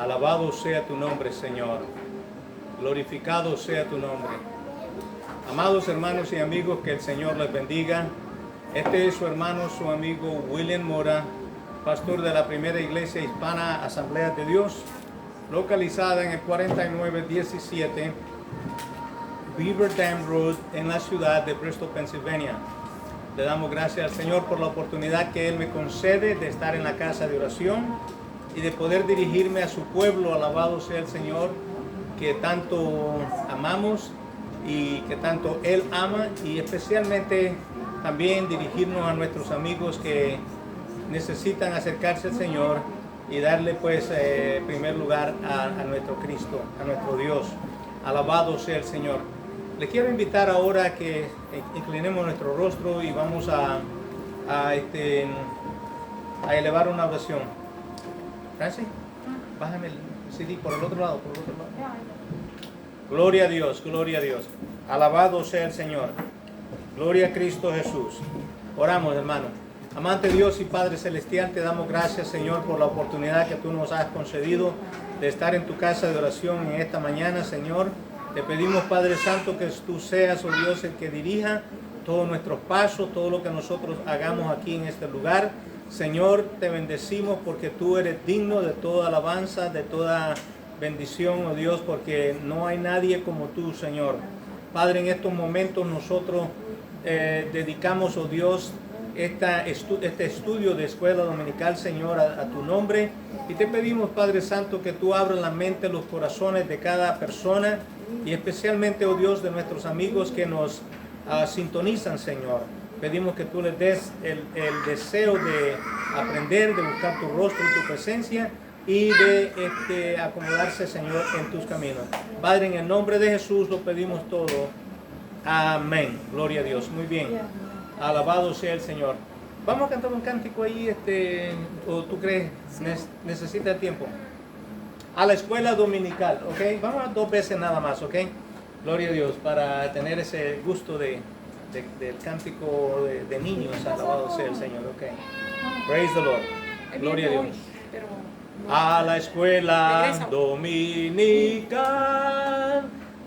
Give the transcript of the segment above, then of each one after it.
Alabado sea tu nombre, Señor. Glorificado sea tu nombre. Amados hermanos y amigos, que el Señor les bendiga. Este es su hermano, su amigo William Mora, pastor de la primera iglesia hispana Asamblea de Dios, localizada en el 4917 Beaver Dam Road, en la ciudad de Bristol, Pensilvania. Le damos gracias al Señor por la oportunidad que Él me concede de estar en la casa de oración y de poder dirigirme a su pueblo. Alabado sea el Señor, que tanto amamos y que tanto Él ama, y especialmente también dirigirnos a nuestros amigos que necesitan acercarse al Señor y darle pues primer lugar a nuestro Cristo, a nuestro Dios. Alabado sea el Señor. Le quiero invitar ahora a que inclinemos nuestro rostro y vamos a elevar una oración. Francis, bájame el CD por el otro lado, por el otro lado. Gloria a Dios, gloria a Dios. Alabado sea el Señor. Gloria a Cristo Jesús. Oramos, hermano. Amante Dios y Padre Celestial, te damos gracias, Señor, por la oportunidad que tú nos has concedido de estar en tu casa de oración en esta mañana, Señor. Te pedimos, Padre Santo, que tú seas, oh Dios, el que dirija todos nuestros pasos, todo lo que nosotros hagamos aquí en este lugar. Señor, te bendecimos porque tú eres digno de toda alabanza, de toda bendición, oh Dios, porque no hay nadie como tú, Señor. Padre, en estos momentos nosotros dedicamos, oh Dios, este estudio de escuela dominical, Señor, a tu nombre. Y te pedimos, Padre Santo, que tú abras la mente, los corazones de cada persona, y especialmente, oh Dios, de nuestros amigos que nos sintonizan, Señor. Pedimos que tú les des el deseo de aprender, de buscar tu rostro y tu presencia, y de acomodarse, Señor, en tus caminos. Padre, en el nombre de Jesús lo pedimos todo. Amén. Gloria a Dios. Muy bien. Alabado sea el Señor. Vamos a cantar un cántico ahí, o tú crees, necesita tiempo. A la escuela dominical, ¿ok? Vamos a 2 veces nada más, ¿ok? Gloria a Dios, para tener ese gusto del cántico de niños. Alabado sea el Señor, ¿ok? Praise the Lord. Gloria a Dios. A la escuela dominical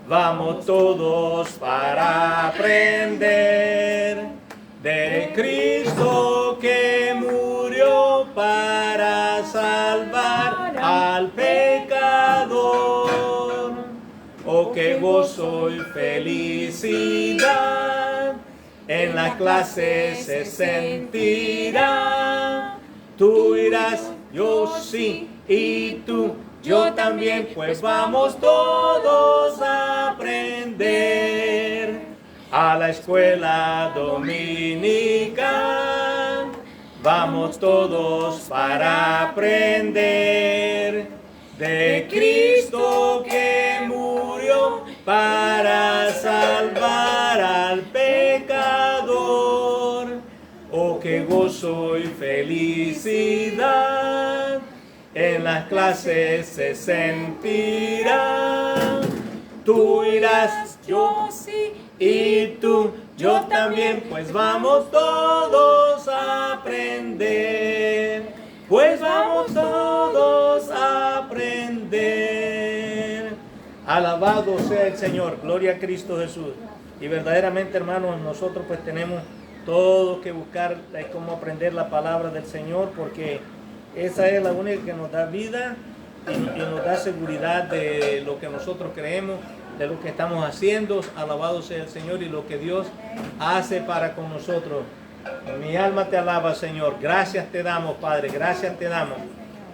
vamos todos para aprender de Cristo que murió para salvar al pecador. Oh, qué gozo y felicidad en la clase se sentirá. Tú irás, yo sí, y tú, yo también, pues vamos todos a aprender a la escuela dominical. Vamos todos para aprender de Cristo que murió para salvar al pecador. Oh, qué gozo y felicidad en las clases se sentirá. Tú irás, yo sí, y tú, yo también, pues vamos todos a aprender. Pues vamos todos a aprender. Alabado sea el Señor, gloria a Cristo Jesús. Y verdaderamente, hermanos, nosotros pues tenemos todo que buscar cómo aprender la palabra del Señor, porque esa es la única que nos da vida y nos da seguridad de lo que nosotros creemos, de lo que estamos haciendo. Alabado sea el Señor y lo que Dios hace para con nosotros. Mi alma te alaba, Señor. Gracias te damos, Padre. Gracias te damos.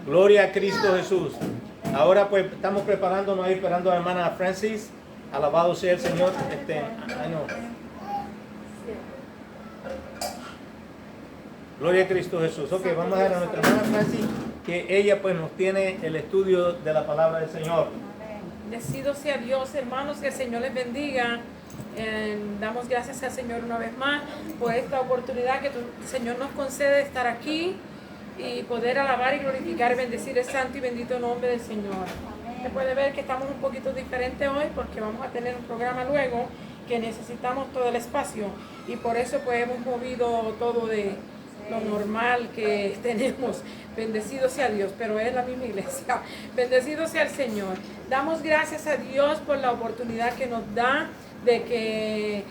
Gloria a Cristo Jesús. Ahora pues estamos preparándonos ahí, esperando a la hermana Francis. Alabado sea el Señor. Gloria a Cristo Jesús. Ok, vamos a ver a nuestra hermana Francis, que ella pues nos tiene el estudio de la palabra del Señor. Bendecido sea Dios, hermanos, que el Señor les bendiga. Damos gracias al Señor una vez más por esta oportunidad que el Señor nos concede de estar aquí y poder alabar y glorificar y bendecir el santo y bendito nombre del Señor. Se puede ver que estamos un poquito diferentes hoy porque vamos a tener un programa luego que necesitamos todo el espacio, y por eso pues hemos movido todo de lo normal que tenemos. Bendecido sea Dios, pero es la misma iglesia. Bendecido sea el Señor. Damos gracias a Dios por la oportunidad que nos da de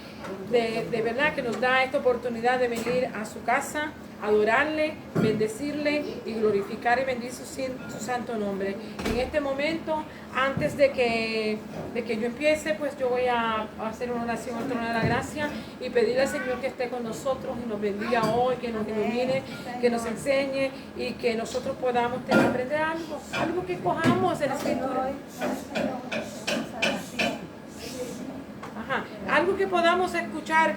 verdad que nos da esta oportunidad de venir a su casa, adorarle, bendecirle y glorificar y bendecir su santo nombre. En este momento, antes de que yo empiece, pues yo voy a hacer una oración al trono de la gracia y pedirle al Señor que esté con nosotros y nos bendiga hoy, que nos ilumine, que nos enseñe y que nosotros podamos aprender algo que cojamos en la Escritura. Algo que podamos escuchar,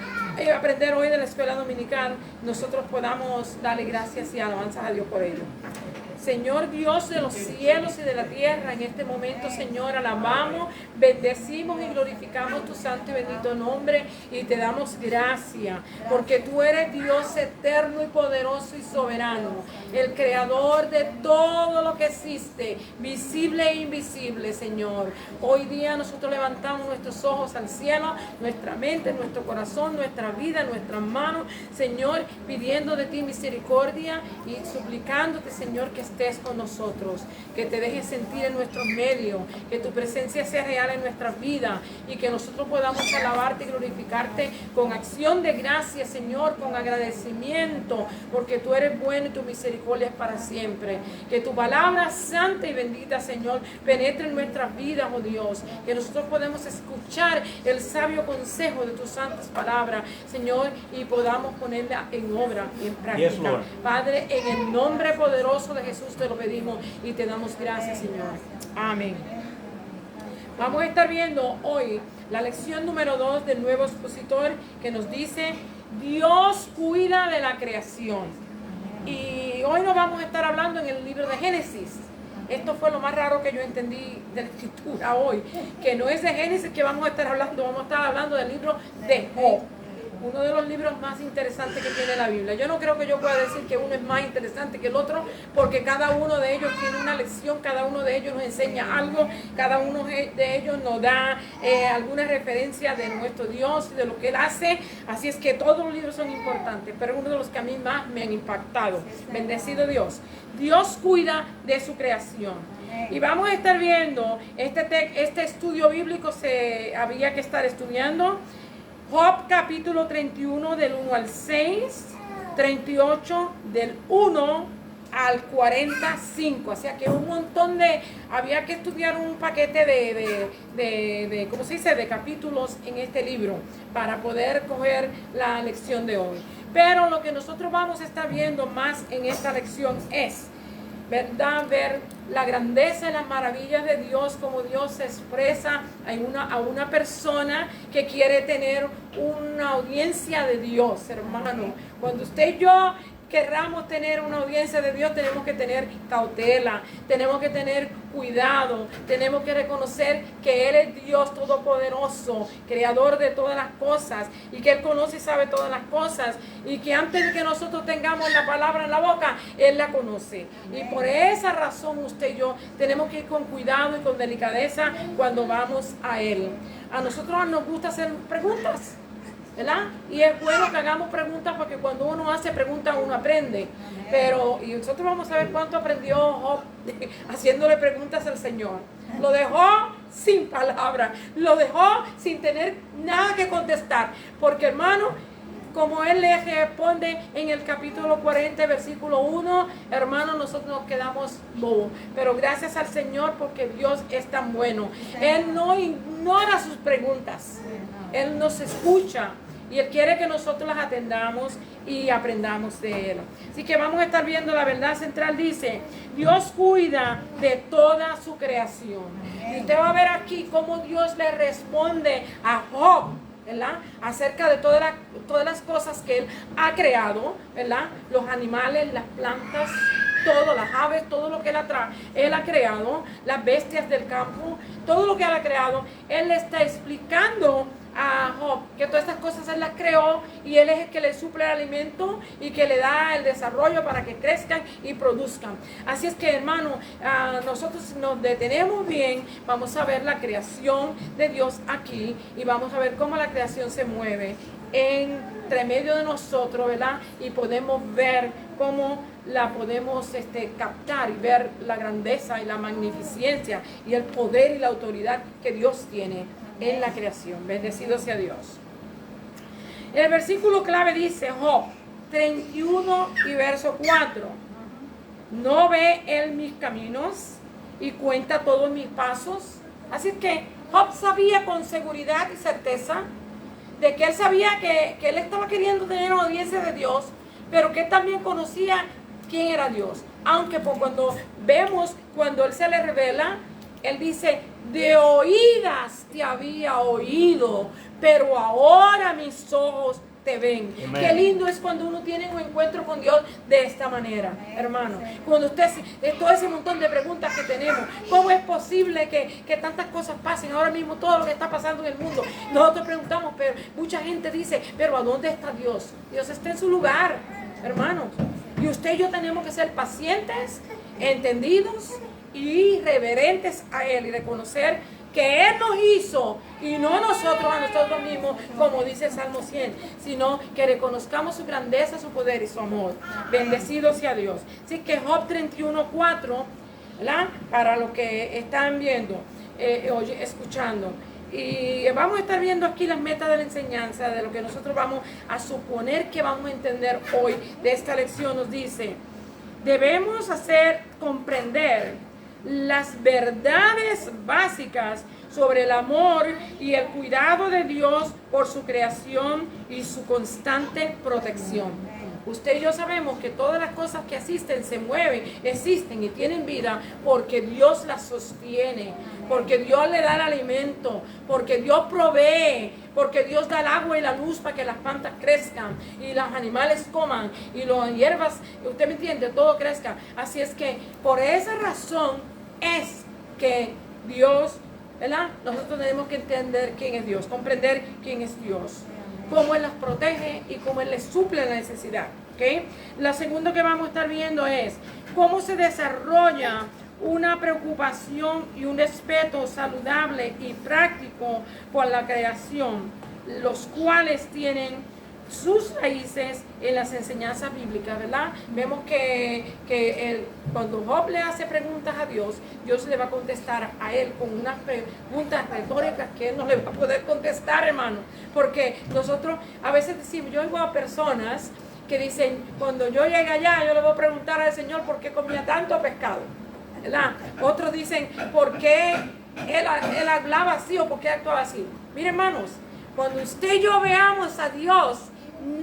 aprender hoy de la escuela dominical, nosotros podamos darle gracias y alabanzas a Dios por ello. Señor Dios de los cielos y de la tierra, en este momento, Señor, alabamos, bendecimos y glorificamos tu santo y bendito nombre y te damos gracias, porque tú eres Dios eterno y poderoso y soberano, el creador de todo lo que existe, visible e invisible, Señor. Hoy día nosotros levantamos nuestros ojos al cielo, nuestra mente, nuestro corazón, nuestra vida, nuestras manos, Señor, pidiendo de ti misericordia y suplicándote, Señor, que estés con nosotros, que te dejes sentir en nuestro medio, que tu presencia sea real en nuestra vida y que nosotros podamos alabarte y glorificarte con acción de gracias, Señor, con agradecimiento, porque tú eres bueno y tu misericordia es para siempre. Que tu palabra santa y bendita, Señor, penetre en nuestras vidas, oh Dios, que nosotros podamos escuchar el sabio consejo de tus santas palabras, Señor, y podamos ponerla en obra y en práctica. Yes, Lord. Padre, en el nombre poderoso de Jesús te lo pedimos y te damos gracias, Señor. Amén. Vamos a estar viendo hoy la lección número 2 del nuevo expositor, que nos dice: Dios cuida de la creación. Y hoy nos vamos a estar hablando en el libro de Génesis. Esto fue lo más raro que yo entendí de la escritura hoy, que no es de Génesis que vamos a estar hablando, vamos a estar hablando del libro de Job, uno de los libros más interesantes que tiene la Biblia. Yo no creo que yo pueda decir que uno es más interesante que el otro, porque cada uno de ellos tiene una lección, cada uno de ellos nos enseña algo, cada uno de ellos nos da alguna referencia de nuestro Dios y de lo que Él hace. Así es que todos los libros son importantes, pero uno de los que a mí más me han impactado. Bendecido Dios. Dios cuida de su creación. Y vamos a estar viendo este estudio bíblico, había que estar estudiando Job capítulo 31 del 1 al 6, 38 del 1 al 45. O sea que un montón había que estudiar un paquete de ¿cómo se dice?, de capítulos en este libro para poder coger la lección de hoy. Pero lo que nosotros vamos a estar viendo más en esta lección es, ¿verdad?, ver la grandeza y las maravillas de Dios, como Dios se expresa a una persona que quiere tener una audiencia de Dios, hermano. Cuando usted y yo querramos tener una audiencia de Dios, tenemos que tener cautela, tenemos que tener cuidado, tenemos que reconocer que Él es Dios todopoderoso, creador de todas las cosas, y que Él conoce y sabe todas las cosas, y que antes de que nosotros tengamos la palabra en la boca, Él la conoce. Y por esa razón usted y yo tenemos que ir con cuidado y con delicadeza cuando vamos a Él. A nosotros nos gusta hacer preguntas, ¿verdad? Y es bueno que hagamos preguntas, porque cuando uno hace preguntas uno aprende. Y nosotros vamos a ver cuánto aprendió Job haciéndole preguntas al Señor. Lo dejó sin palabras, lo dejó sin tener nada que contestar, porque, hermano, como Él le responde en el capítulo 40, versículo 1, hermano, nosotros nos quedamos bobos. Pero gracias al Señor, porque Dios es tan bueno. Él no ignora sus preguntas, Él nos escucha y Él quiere que nosotros las atendamos y aprendamos de Él. Así que vamos a estar viendo la verdad central. Dice: Dios cuida de toda su creación. Y usted va a ver aquí cómo Dios le responde a Job, ¿verdad?, acerca de todas las cosas que Él ha creado, ¿verdad?, los animales, las plantas, todas las aves, todo lo que Él ha creado, las bestias del campo, todo lo que Él ha creado. Él le está explicando a Job que todas estas cosas Él las creó, y Él es el que le suple el alimento y que le da el desarrollo para que crezcan y produzcan. Así es que, hermano, nosotros nos detenemos bien, vamos a ver la creación de Dios aquí y vamos a ver cómo la creación se mueve entre medio de nosotros, ¿verdad? Y podemos ver cómo la podemos captar y ver la grandeza y la magnificencia y el poder y la autoridad que Dios tiene en la creación. Bendecido sea Dios. El versículo clave dice, Job 31 y verso 4. ¿No ve él mis caminos y cuenta todos mis pasos? Así que Job sabía con seguridad y certeza de que él sabía que él estaba queriendo tener una audiencia de Dios, pero que él también conocía quién era Dios. Aunque cuando vemos, cuando él se le revela, él dice, de oídas te había oído, pero ahora mis ojos te ven. Amén. Qué lindo es cuando uno tiene un encuentro con Dios de esta manera, hermano. Cuando usted, todo ese montón de preguntas que tenemos, ¿cómo es posible que tantas cosas pasen ahora mismo, todo lo que está pasando en el mundo? Nosotros preguntamos, pero mucha gente dice, pero ¿a dónde está Dios? Dios está en su lugar, hermanos. Y usted y yo tenemos que ser pacientes, entendidos y reverentes a Él y reconocer que Él nos hizo y no nosotros a nosotros mismos, como dice el Salmo 100, sino que reconozcamos su grandeza, su poder y su amor. Bendecido sea Dios. Así que Job 31:4, ¿verdad? Para los que están viendo, escuchando. Y vamos a estar viendo aquí las metas de la enseñanza, de lo que nosotros vamos a suponer que vamos a entender hoy de esta lección. Nos dice, debemos hacer comprender las verdades básicas sobre el amor y el cuidado de Dios por su creación y su constante protección. Usted y yo sabemos que todas las cosas que existen se mueven, existen y tienen vida porque Dios las sostiene, porque Dios le da el alimento, porque Dios provee, porque Dios da el agua y la luz para que las plantas crezcan y los animales coman y las hierbas, usted me entiende, todo crezca. Así es que por esa razón es que Dios, ¿verdad? Nosotros tenemos que entender quién es Dios, comprender quién es Dios, cómo Él las protege y cómo Él les suple la necesidad. ¿Okay? La segunda que vamos a estar viendo es cómo se desarrolla una preocupación y un respeto saludable y práctico por la creación, los cuales tienen sus raíces en las enseñanzas bíblicas, ¿verdad? Vemos que cuando Job le hace preguntas a Dios, Dios le va a contestar a él con unas preguntas retóricas que él no le va a poder contestar, hermano. Porque nosotros a veces decimos, yo oigo a personas que dicen, cuando yo llegue allá, yo le voy a preguntar al Señor por qué comía tanto pescado, ¿verdad? Otros dicen, ¿por qué él hablaba así o por qué actuaba así? Mire, hermanos, cuando usted y yo veamos a Dios,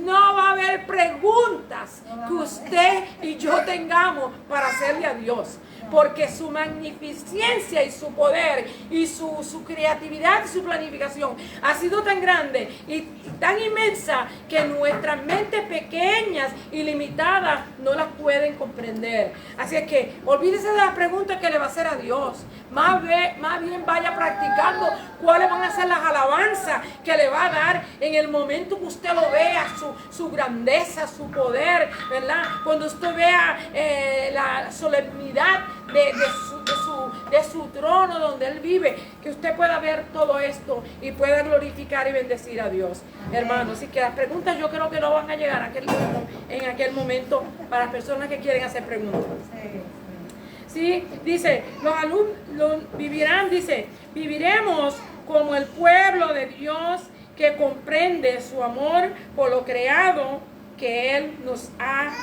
no va a haber preguntas que usted y yo tengamos para hacerle a Dios, porque su magnificencia y su poder y su creatividad y su planificación ha sido tan grande y tan inmensa que nuestras mentes pequeñas y limitadas no las pueden comprender. Así es que olvídese de las preguntas que le va a hacer a Dios. Más bien vaya practicando cuáles van a ser las alabanzas que le va a dar en el momento que usted lo vea, su grandeza, su poder, ¿verdad? Cuando usted vea la solemnidad de su trono donde Él vive, que usted pueda ver todo esto y pueda glorificar y bendecir a Dios, hermanos. Así que las preguntas yo creo que no van a llegar en aquel momento para las personas que quieren hacer preguntas. Sí, dice, los alumnos vivirán, dice, viviremos como el pueblo de Dios que comprende su amor por lo creado que Él nos ha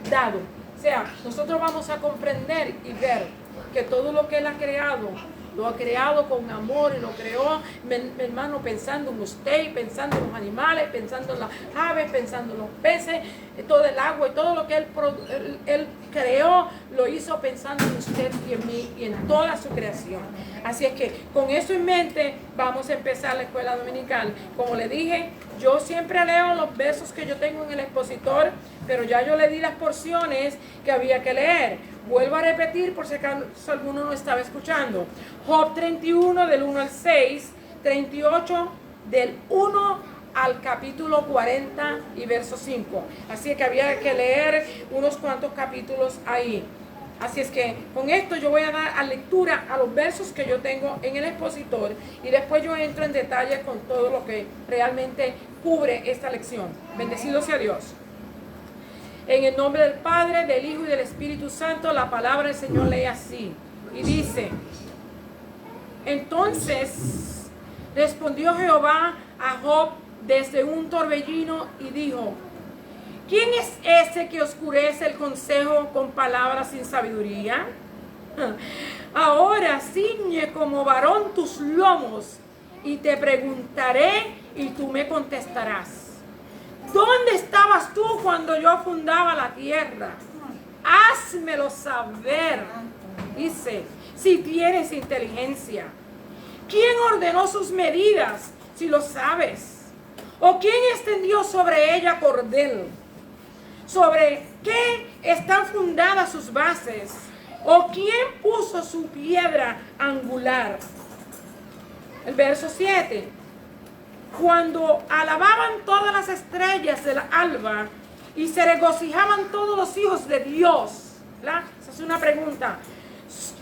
dado. O sea, nosotros vamos a comprender y ver que todo lo que Él ha creado, lo ha creado con amor y lo creó, mi hermano, pensando en usted, y pensando en los animales, pensando en las aves, pensando en los peces, en todo el agua y todo lo que Él creó, lo hizo pensando en usted y en mí y en toda su creación. Así es que con eso en mente vamos a empezar la escuela dominical. Como le dije, yo siempre leo los versos que yo tengo en el expositor, pero ya yo le di las porciones que había que leer. Vuelvo a repetir por si acaso alguno no estaba escuchando. Job 31 del 1 al 6, 38 del 1 al capítulo 40 y verso 5. Así que había que leer unos cuantos capítulos ahí. Así es que con esto yo voy a dar a lectura a los versos que yo tengo en el expositor y después yo entro en detalle con todo lo que realmente cubre esta lección. Bendecido sea Dios. En el nombre del Padre, del Hijo y del Espíritu Santo, la palabra del Señor lee así y dice: entonces respondió Jehová a Job desde un torbellino y dijo: ¿quién es ese que oscurece el consejo con palabras sin sabiduría? Ahora ciñe como varón tus lomos y te preguntaré y tú me contestarás. ¿Dónde estabas tú cuando yo fundaba la tierra? Házmelo saber, dice, si tienes inteligencia. ¿Quién ordenó sus medidas, si lo sabes? ¿O quién extendió sobre ella cordel? ¿Sobre qué están fundadas sus bases? ¿O quién puso su piedra angular? El verso 7. Cuando alababan todas las estrellas del alba y se regocijaban todos los hijos de Dios. ¿Verdad? Esa es una pregunta.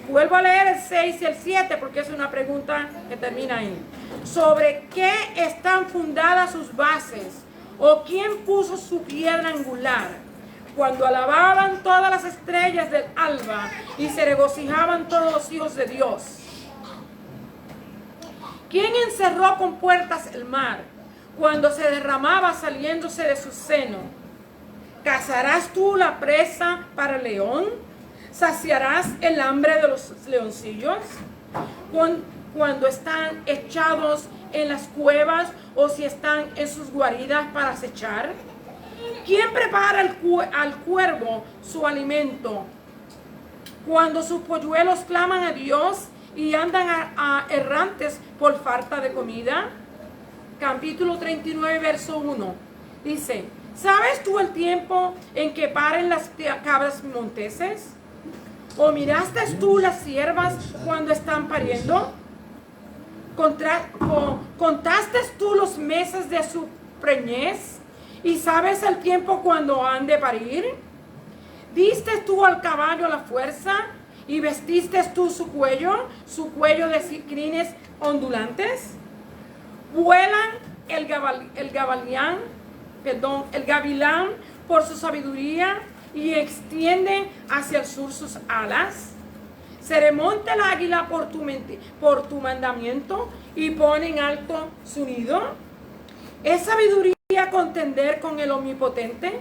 Vuelvo a leer el 6 y el 7 porque es una pregunta que termina ahí. ¿Sobre qué están fundadas sus bases? ¿O quién puso su piedra angular? Cuando alababan todas las estrellas del alba y se regocijaban todos los hijos de Dios. ¿Quién encerró con puertas el mar cuando se derramaba saliéndose de su seno? ¿Cazarás tú la presa para el león? ¿Saciarás el hambre de los leoncillos? Cuando están echados en las cuevas o si están en sus guaridas para acechar. ¿Quién prepara al cuervo su alimento? Cuando sus polluelos claman a Dios y andan errantes por falta de comida. Capítulo 39, verso 1. Dice: ¿sabes tú el tiempo en que paren las cabras monteses? ¿O miraste tú las ciervas cuando están pariendo? ¿Contaste tú los meses de su preñez? ¿Y sabes el tiempo cuando han de parir? ¿Diste tú al caballo la fuerza? ¿Y vestiste tú su cuello de crines ondulantes? ¿Vuelan el gavilán por su sabiduría y extiende hacia el sur sus alas? Se remonta el águila por tu mandamiento y pone en alto su nido. ¿Es sabiduría contender con el omnipotente?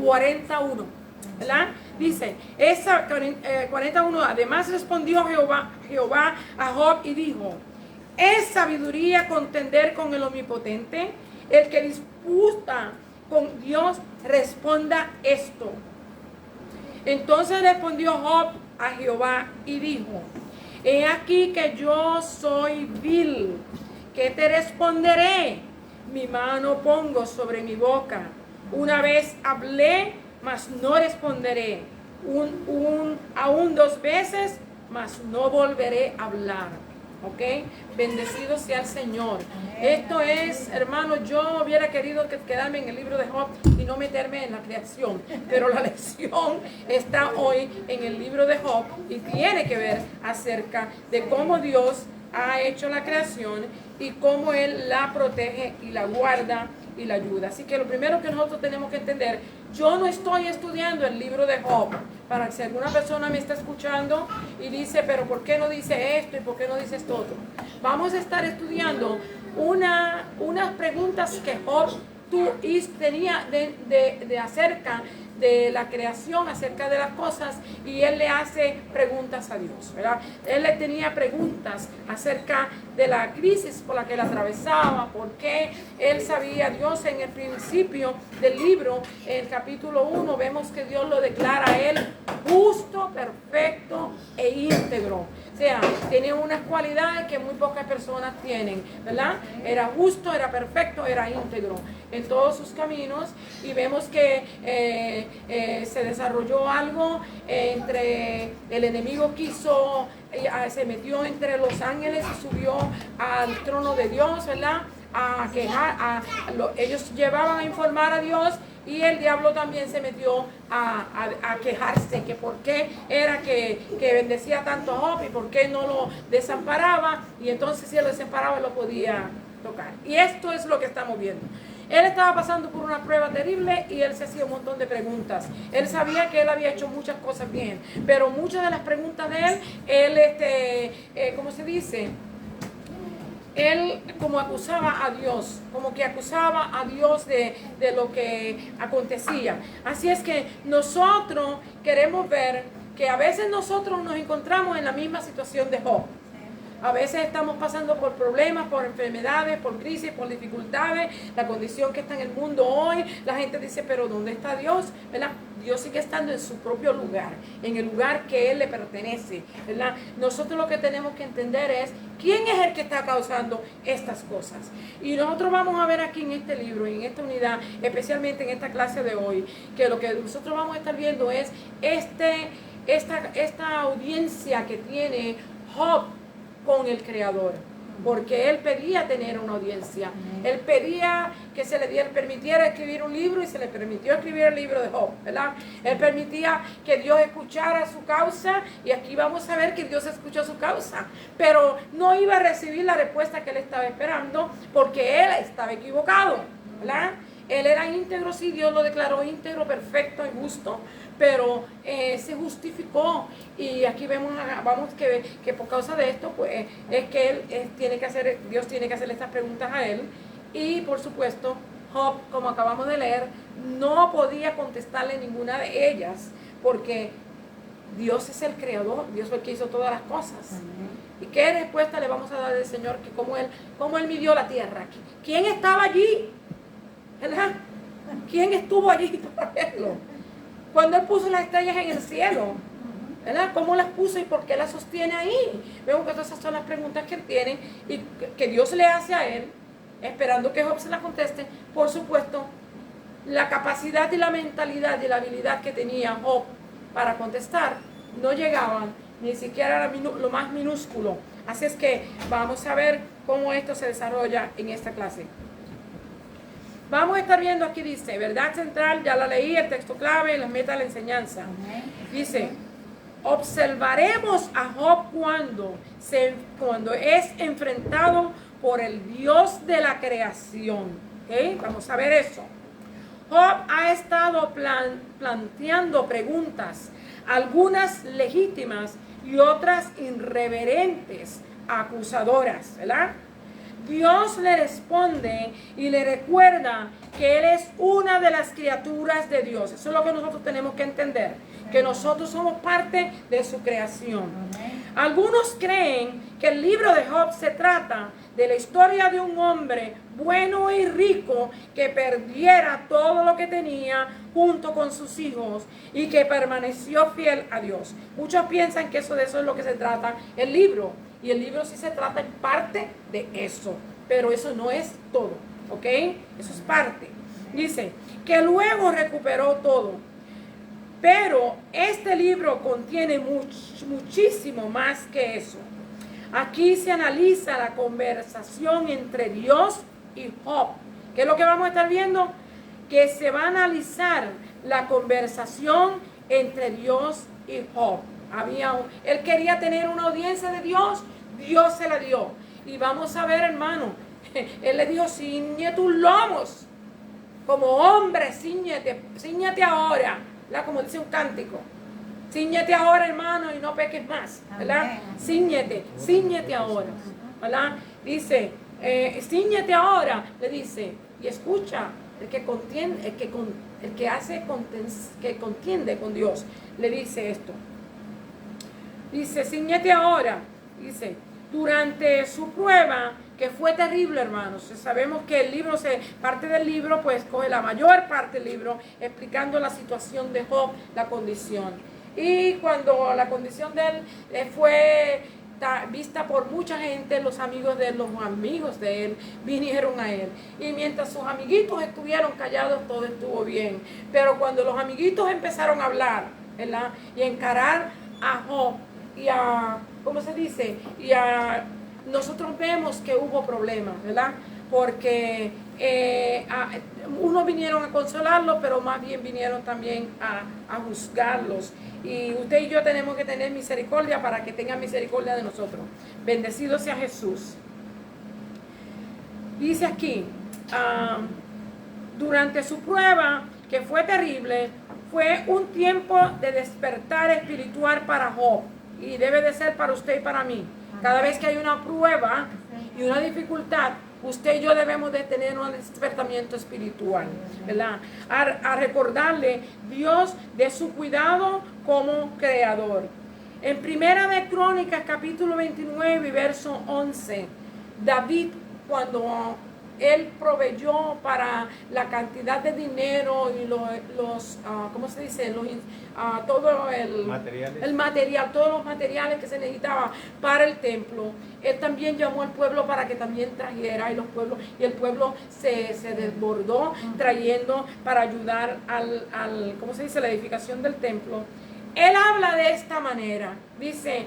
41, ¿verdad? Dice, 41, además respondió Jehová a Job y dijo: ¿es sabiduría contender con el omnipotente? El que disputa con Dios responda esto. Entonces respondió Job a Jehová y dijo: he aquí que yo soy vil, ¿qué te responderé? Mi mano pongo sobre mi boca. Una vez hablé, mas no responderé. Aún 2 veces, mas no volveré a hablar. ¿Ok? Bendecido sea el Señor. Esto es, hermano, yo hubiera querido quedarme en el libro de Job y no meterme en la creación, pero la lección está hoy en el libro de Job y tiene que ver acerca de cómo Dios ha hecho la creación y cómo Él la protege y la guarda y la ayuda. Así que lo primero que nosotros tenemos que entender, yo no estoy estudiando el libro de Job para que si alguna persona me está escuchando y dice, pero ¿por qué no dice esto y por qué no dice esto otro? Vamos a estar estudiando unas preguntas que Job tenía de acerca de la creación, acerca de las cosas, y él le hace preguntas a Dios, ¿verdad? Él le tenía preguntas acerca de la crisis por la que él atravesaba, por qué él sabía. Dios en el principio del libro, en el capítulo 1, vemos que Dios lo declara a él justo, perfecto e íntegro. O sea, tenía unas cualidades que muy pocas personas tienen, ¿verdad? Era justo, era perfecto, era íntegro en todos sus caminos, y vemos que se desarrolló algo entre el enemigo se metió entre los ángeles y subió al trono de Dios, ¿verdad? Ellos llevaban a informar a Dios Y el diablo también se metió a quejarse, que por qué era que bendecía tanto a Job y por qué no lo desamparaba. Y entonces si él lo desamparaba, lo podía tocar. Y esto es lo que estamos viendo. Él estaba pasando por una prueba terrible y él se hacía un montón de preguntas. Él sabía que él había hecho muchas cosas bien, pero muchas de las preguntas de él, ¿cómo se dice? Él como acusaba a Dios, como que acusaba a Dios de lo que acontecía. Así es que nosotros queremos ver que a veces nosotros nos encontramos en la misma situación de Job. A veces estamos pasando por problemas, por enfermedades, por crisis, por dificultades, la condición que está en el mundo hoy. La gente dice, pero ¿dónde está Dios? ¿Verdad? Dios sigue estando en su propio lugar, en el lugar que Él le pertenece, ¿verdad? Nosotros lo que tenemos que entender es quién es el que está causando estas cosas. Y nosotros vamos a ver aquí en este libro, en esta unidad, especialmente en esta clase de hoy, que lo que nosotros vamos a estar viendo es esta audiencia que tiene Job con el Creador, porque él pedía tener una audiencia. Él pedía que se le permitiera escribir un libro y se le permitió escribir el libro de Job, ¿verdad? Él permitía que Dios escuchara su causa y aquí vamos a ver que Dios escuchó su causa, pero no iba a recibir la respuesta que él estaba esperando porque él estaba equivocado, ¿verdad? Él era íntegro, sí, Dios lo declaró íntegro, perfecto y justo, pero se justificó. Y aquí vamos que por causa de esto, pues es que Dios tiene que hacerle estas preguntas a él. Y por supuesto, Job, como acabamos de leer, no podía contestarle ninguna de ellas, porque Dios es el creador, Dios fue el que hizo todas las cosas. Amén. ¿Y qué respuesta le vamos a dar al Señor? Que cómo él midió la tierra. ¿Quién estaba allí? ¿Verdad? ¿Quién estuvo allí para verlo? Cuando Él puso las estrellas en el cielo, ¿verdad? ¿Cómo las puso y por qué las sostiene ahí? Vemos que todas esas son las preguntas que Él tiene y que Dios le hace a Él, esperando que Job se las conteste. Por supuesto, la capacidad y la mentalidad y la habilidad que tenía Job para contestar no llegaban ni siquiera a lo más minúsculo. Así es que vamos a ver cómo esto se desarrolla en esta clase. Vamos a estar viendo aquí, dice, verdad central, ya la leí, el texto clave, la meta de la enseñanza. Dice, observaremos a Job cuando es enfrentado por el Dios de la creación. ¿Okay? Vamos a ver eso. Job ha estado planteando preguntas, algunas legítimas y otras irreverentes, acusadoras, ¿verdad? Dios le responde y le recuerda que Él es una de las criaturas de Dios. Eso es lo que nosotros tenemos que entender, que nosotros somos parte de su creación. Algunos creen que el libro de Job se trata de la historia de un hombre bueno y rico que perdiera todo lo que tenía junto con sus hijos y que permaneció fiel a Dios. Muchos piensan que de eso es lo que se trata el libro. Y el libro sí se trata en parte de eso, pero eso no es todo, ¿ok? Eso es parte. Dice que luego recuperó todo, pero este libro contiene muchísimo más que eso. Aquí se analiza la conversación entre Dios y Job. ¿Qué es lo que vamos a estar viendo? Que se va a analizar la conversación entre Dios y Job. Él quería tener una audiencia de Dios, Dios se la dio. Y vamos a ver, hermano, Él le dijo, ciñe tus lomos, como hombre, ciñete ahora, ¿verdad? Como dice un cántico, ciñete ahora, hermano, y no peques más, ¿verdad? Ciñete ahora, ¿verdad? Dice, ciñete ahora, le dice, y escucha, el que contiende con Dios, le dice esto. Dice, ciñete ahora, dice, durante su prueba, que fue terrible, hermanos. Sabemos que el libro, parte del libro, pues coge la mayor parte del libro, explicando la situación de Job, la condición. Y cuando la condición de él fue vista por mucha gente, los amigos de él vinieron a él. Y mientras sus amiguitos estuvieron callados, todo estuvo bien. Pero cuando los amiguitos empezaron a hablar, ¿verdad? Y a encarar a Job, y ¿cómo se dice? Nosotros vemos que hubo problemas, ¿verdad? Porque unos vinieron a consolarlos, pero más bien vinieron también a juzgarlos. Y usted y yo tenemos que tener misericordia para que tengan misericordia de nosotros. Bendecido sea Jesús. Dice aquí, durante su prueba, que fue terrible, fue un tiempo de despertar espiritual para Job. Y debe de ser para usted y para mí. Cada vez que hay una prueba y una dificultad, usted y yo debemos de tener un despertamiento espiritual, ¿verdad? A recordarle Dios de su cuidado como creador. En Primera de Crónicas, capítulo 29, verso 11, David, cuando él proveyó para la cantidad de dinero y ¿cómo se dice? Todo el material, todos los materiales que se necesitaba para el templo. Él también llamó al pueblo para que también trajera, y el pueblo se desbordó trayendo para ayudar ¿cómo se dice? La edificación del templo. Él habla de esta manera, dice: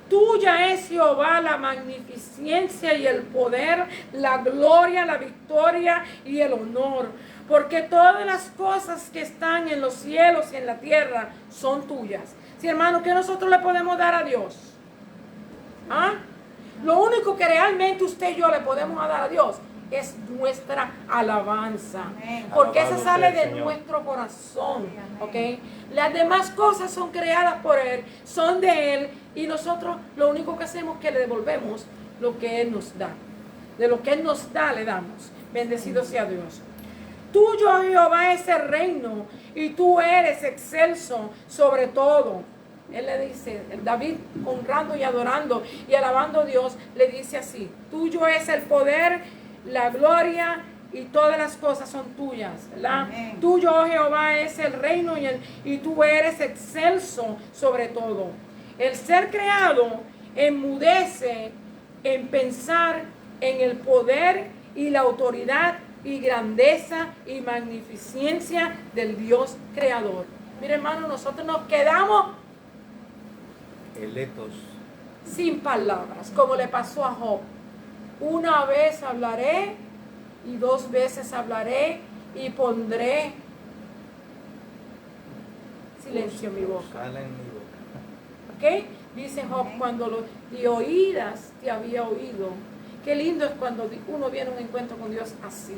tuya es, Jehová, la magnificencia y el poder, la gloria, la victoria y el honor. Porque todas las cosas que están en los cielos y en la tierra son tuyas. Sí, hermano, ¿qué nosotros le podemos dar a Dios? ¿Ah? Lo único que realmente usted y yo le podemos dar a Dios es nuestra alabanza. Porque esa sale de nuestro corazón. ¿Ok? Las demás cosas son creadas por Él, son de Él, y nosotros lo único que hacemos es que le devolvemos lo que Él nos da. De lo que Él nos da, le damos. Bendecido sea Dios. Tuyo, Jehová, es el reino, y tú eres excelso sobre todo. Él le dice, David, honrando y adorando y alabando a Dios, le dice así: tuyo es el poder, la gloria, y todas las cosas son tuyas, ¿verdad? Tuyo, oh Jehová, es el reino, y tú eres excelso sobre todo. El ser creado enmudece en pensar en el poder y la autoridad y grandeza y magnificencia del Dios creador. Mire, hermano, nosotros nos quedamos electos, sin palabras, como le pasó a Job. Una vez hablaré y dos veces hablaré y pondré silencio en mi boca. ¿Ok? Dice Job, cuando de oídas te había oído. Qué lindo es cuando uno viene a un encuentro con Dios así.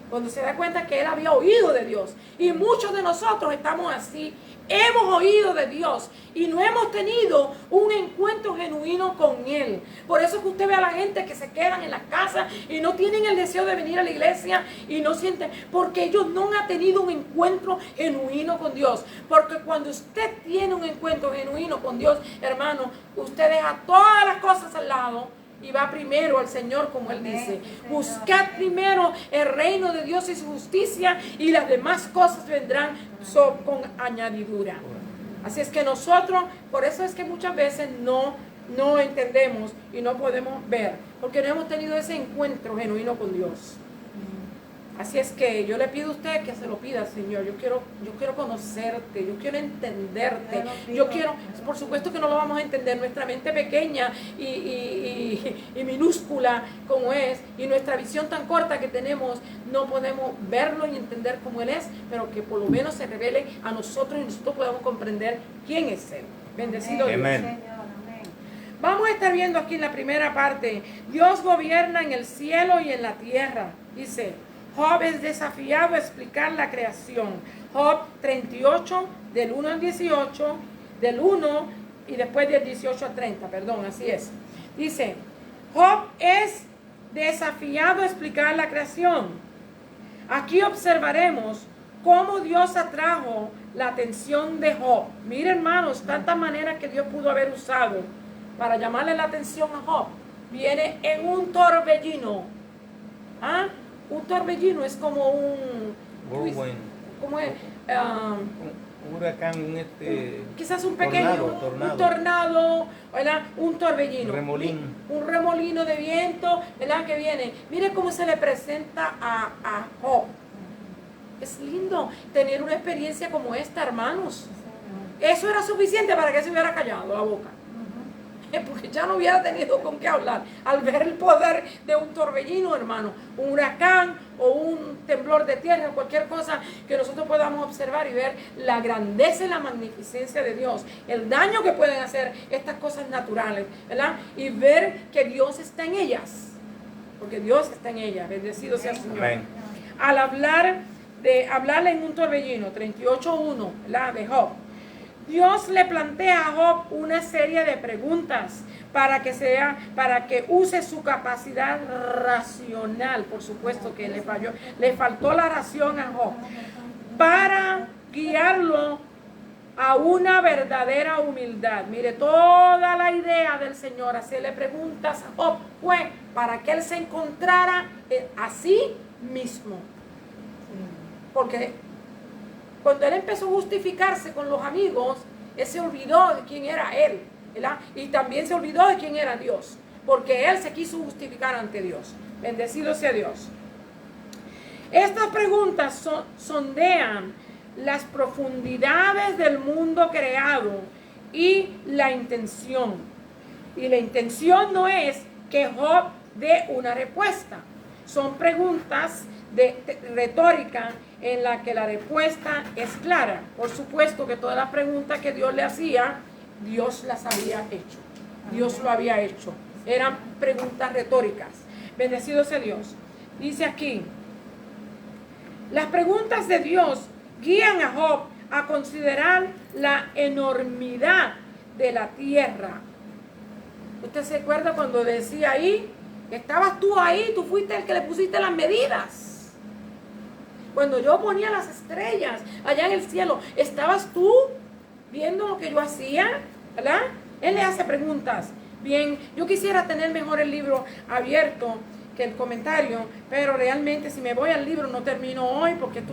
Cuando se da cuenta que él había oído de Dios. Y muchos de nosotros estamos así. Hemos oído de Dios y no hemos tenido un encuentro genuino con Él. Por eso es que usted ve a la gente que se quedan en la casa y no tienen el deseo de venir a la iglesia y no sienten, porque ellos no han tenido un encuentro genuino con Dios. Porque cuando usted tiene un encuentro genuino con Dios, hermano, usted deja todas las cosas al lado y va primero al Señor, como Él dice. Buscad primero el reino de Dios y su justicia, y las demás cosas vendrán con añadidura. Así es que nosotros, por eso es que muchas veces no entendemos y no podemos ver, porque no hemos tenido ese encuentro genuino con Dios. Así es que yo le pido a usted que se lo pida, Señor. Yo quiero conocerte, yo quiero entenderte. Yo quiero, por supuesto que no lo vamos a entender, nuestra mente pequeña y minúscula como es, y nuestra visión tan corta que tenemos, no podemos verlo y entender cómo Él es, pero que por lo menos se revele a nosotros y nosotros podamos comprender quién es Él. Bendecido Dios. Amén. Vamos a estar viendo aquí en la primera parte: Dios gobierna en el cielo y en la tierra. Dice, Job es desafiado a explicar la creación. Job 38, del 1 al 18, del 1 y después del 18 al 30, perdón, así es. Dice, Job es desafiado a explicar la creación. Aquí observaremos cómo Dios atrajo la atención de Job. Mire, hermanos, tantas maneras que Dios pudo haber usado para llamarle la atención a Job. Viene en un torbellino. ¿Ah? Un torbellino es como un... ¿Cómo es? Un huracán, quizás un pequeño tornado. Un tornado, ¿verdad? Un torbellino. Un remolino de viento, ¿verdad? Que viene. Mire cómo se le presenta a Job. Es lindo tener una experiencia como esta, hermanos. Eso era suficiente para que se hubiera callado la boca. porque ya no hubiera tenido con qué hablar. Al ver el poder de un torbellino, hermano, un huracán o un temblor de tierra, cualquier cosa que nosotros podamos observar y ver la grandeza y la magnificencia de Dios, el daño que pueden hacer estas cosas naturales, ¿verdad? Y ver que Dios está en ellas, porque Dios está en ellas. Bendecido sea el Señor. Amén. Al hablarle en un torbellino, 38:1, ¿verdad? De Job. Dios le plantea a Job una serie de preguntas para que use su capacidad racional. Por supuesto que le faltó la razón a Job, para guiarlo a una verdadera humildad. Mire, toda la idea del Señor hacerle preguntas a Job fue para que él se encontrara a sí mismo. Porque cuando él empezó a justificarse con los amigos, él se olvidó de quién era él, ¿verdad? Y también se olvidó de quién era Dios, porque él se quiso justificar ante Dios. Bendecido sea Dios. Estas preguntas sondean las profundidades del mundo creado y la intención. Y la intención no es que Job dé una respuesta. Son preguntas retórica en la que la respuesta es clara. Por supuesto que todas las preguntas que Dios le hacía, Dios las había hecho. Dios lo había hecho. Eran preguntas retóricas. Bendecido sea Dios. Dice aquí, las preguntas de Dios guían a Job a considerar la enormidad de la tierra. ¿Usted se acuerda cuando decía ahí? Estabas tú ahí, tú fuiste el que le pusiste las medidas. Cuando yo ponía las estrellas allá en el cielo, ¿estabas tú viendo lo que yo hacía? ¿Verdad? Él le hace preguntas. Bien, yo quisiera tener mejor el libro abierto que el comentario, pero realmente si me voy al libro no termino hoy porque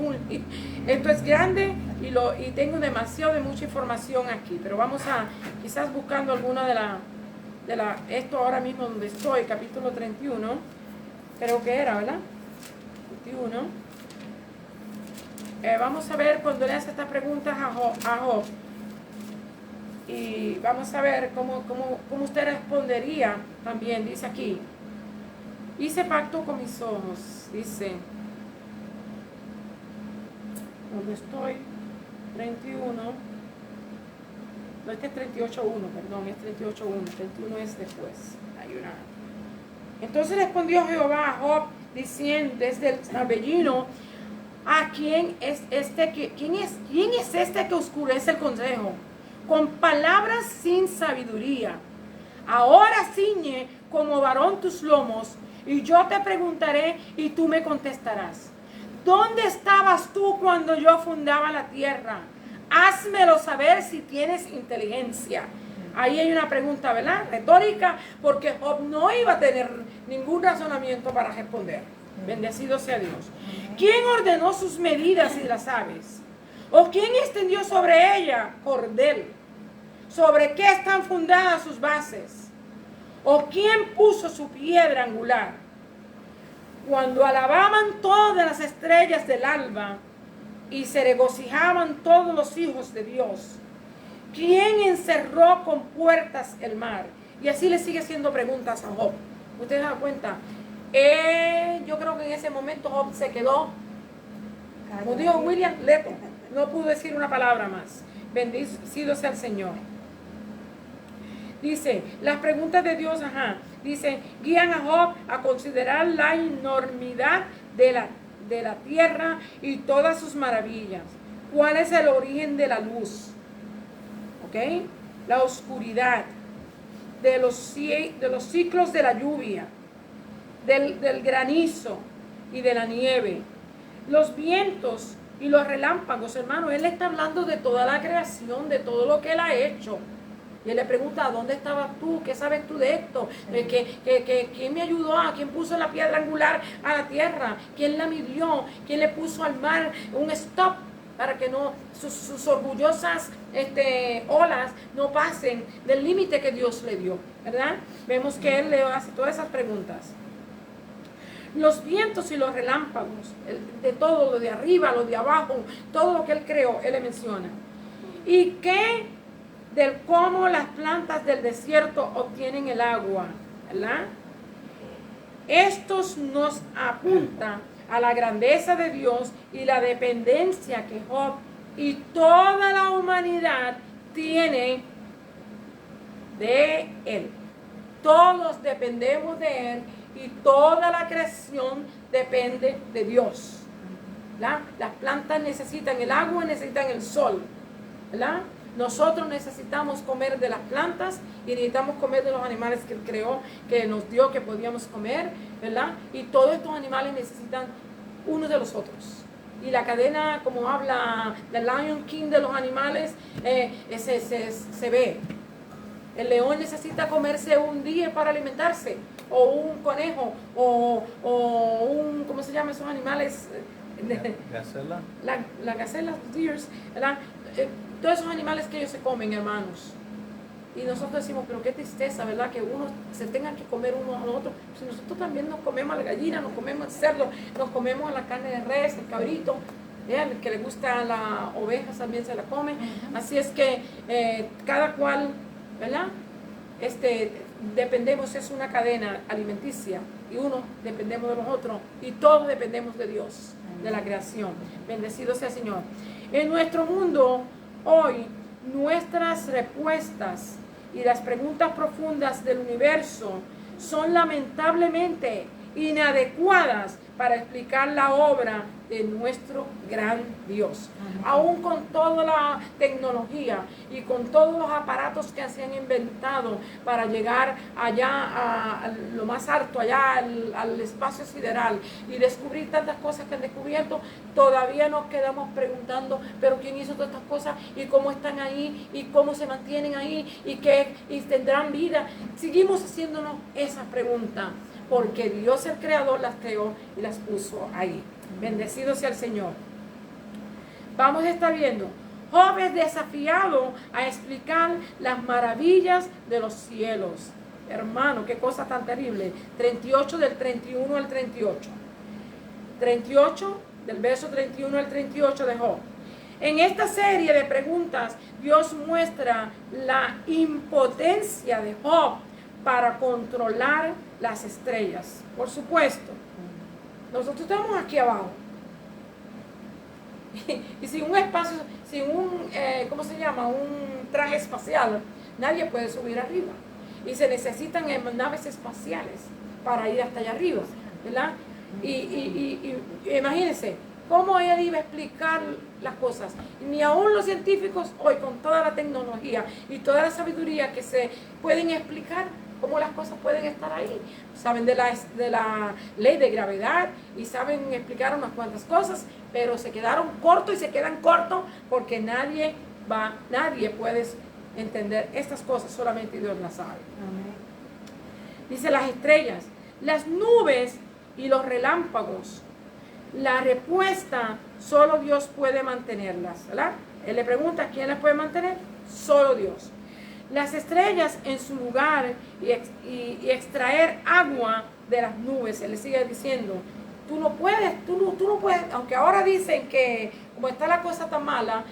esto es grande y tengo demasiado de mucha información aquí. Pero vamos a quizás buscando alguna esto ahora mismo donde estoy, capítulo 31, creo que era, ¿verdad? 31. Vamos a ver cuando le hace estas preguntas a Job. Y vamos a ver cómo usted respondería también. Dice aquí, hice pacto con mis ojos, dice, donde estoy, 31, no, este es 38.1, perdón, es 38.1, 31 es después, hay una. Entonces respondió Jehová a Job, diciendo desde el torbellino, ¿quién es este que oscurece el consejo? Con palabras sin sabiduría. Ahora ciñe como varón tus lomos, y yo te preguntaré y tú me contestarás. ¿Dónde estabas tú cuando yo fundaba la tierra? Házmelo saber si tienes inteligencia. Ahí hay una pregunta, ¿verdad? Retórica, porque Job no iba a tener ningún razonamiento para responder. Bendecido sea Dios. ¿Quién ordenó sus medidas y las aves? ¿O quién extendió sobre ella cordel? ¿Sobre qué están fundadas sus bases? ¿O quién puso su piedra angular? Cuando alababan todas las estrellas del alba y se regocijaban todos los hijos de Dios, ¿quién encerró con puertas el mar? Y así le sigue haciendo preguntas a Job. ¿Usted se da cuenta? Yo creo que en ese momento Job se quedó, como dijo William, leto. No pudo decir una palabra más. Bendecido sea el Señor. Dice, las preguntas de Dios, dice, guían a Job a considerar la enormidad de la tierra y todas sus maravillas. ¿Cuál es el origen de la luz? ¿Ok? La oscuridad, de los ciclos de la lluvia, del granizo y de la nieve, los vientos y los relámpagos, hermano. Él está hablando de toda la creación, de todo lo que él ha hecho. Y él le pregunta, ¿dónde estabas tú? ¿Qué sabes tú de esto? ¿Quién me ayudó? ¿Quién puso la piedra angular a la tierra? ¿Quién la midió? ¿Quién le puso al mar un stop para que no sus orgullosas olas no pasen del límite que Dios le dio? ¿Verdad? Vemos que él le hace todas esas preguntas. Los vientos y los relámpagos, de todo, lo de arriba, lo de abajo, todo lo que él creó, él le menciona. ¿Y qué del cómo las plantas del desierto obtienen el agua, ¿verdad? Estos nos apuntan a la grandeza de Dios y la dependencia que Job y toda la humanidad tiene de Él. Todos dependemos de Él y toda la creación depende de Dios, ¿verdad? Las plantas necesitan el agua, necesitan el sol, ¿verdad? Nosotros necesitamos comer de las plantas y necesitamos comer de los animales que Él creó, que nos dio, que podíamos comer, ¿verdad? Y todos estos animales necesitan unos de los otros. Y la cadena, como habla The Lion King de los animales, se ve. El león necesita comerse un día para alimentarse, o un conejo, o un, ¿cómo se llaman esos animales? Gacela. La gacela, deers, ¿verdad? Todos esos animales que ellos se comen, hermanos. Y nosotros decimos, pero qué tristeza, ¿verdad? Que uno se tenga que comer uno al otro. Si nosotros también nos comemos a la gallina, nos comemos el cerdo, nos comemos a la carne de res, el cabrito, el que le gusta la oveja también se la come. Así es que cada cual, ¿verdad? Dependemos, es una cadena alimenticia y uno dependemos de los otros y todos dependemos de Dios, de la creación. Bendecido sea el Señor. En nuestro mundo hoy, nuestras respuestas y las preguntas profundas del universo son lamentablemente inadecuadas para explicar la obra de nuestro gran Dios. Aún con toda la tecnología y con todos los aparatos que se han inventado para llegar allá a lo más alto, allá al espacio sideral y descubrir tantas cosas que han descubierto, todavía nos quedamos preguntando, pero ¿quién hizo todas estas cosas? ¿Y cómo están ahí? ¿Y cómo se mantienen ahí? ¿Y tendrán vida? Seguimos haciéndonos esas preguntas, porque Dios el Creador las creó y las puso ahí. Bendecido sea el Señor. Vamos a estar viendo. Job es desafiado a explicar las maravillas de los cielos. Hermano, qué cosa tan terrible. 38 del 31 al 38. 38 del verso 31 al 38 de Job. En esta serie de preguntas, Dios muestra la impotencia de Job para controlar las estrellas. Por supuesto, nosotros estamos aquí abajo y sin un espacio, sin un, ¿cómo se llama? Un traje espacial, nadie puede subir arriba y se necesitan naves espaciales para ir hasta allá arriba, ¿verdad? Y imagínense cómo él iba a explicar las cosas. Ni aún los científicos hoy, con toda la tecnología y toda la sabiduría que se pueden explicar cómo las cosas pueden estar ahí, saben de la ley de gravedad y saben explicar unas cuantas cosas, pero se quedaron cortos y se quedan cortos porque nadie puede entender estas cosas, solamente Dios las sabe. Amén. Dice las estrellas, las nubes y los relámpagos. La respuesta, solo Dios puede mantenerlas, ¿verdad? Él le pregunta, ¿quién las puede mantener? Solo Dios. Las estrellas en su lugar y extraer agua de las nubes. Él le sigue diciendo, tú no puedes, aunque ahora dicen que como está la cosa tan mala,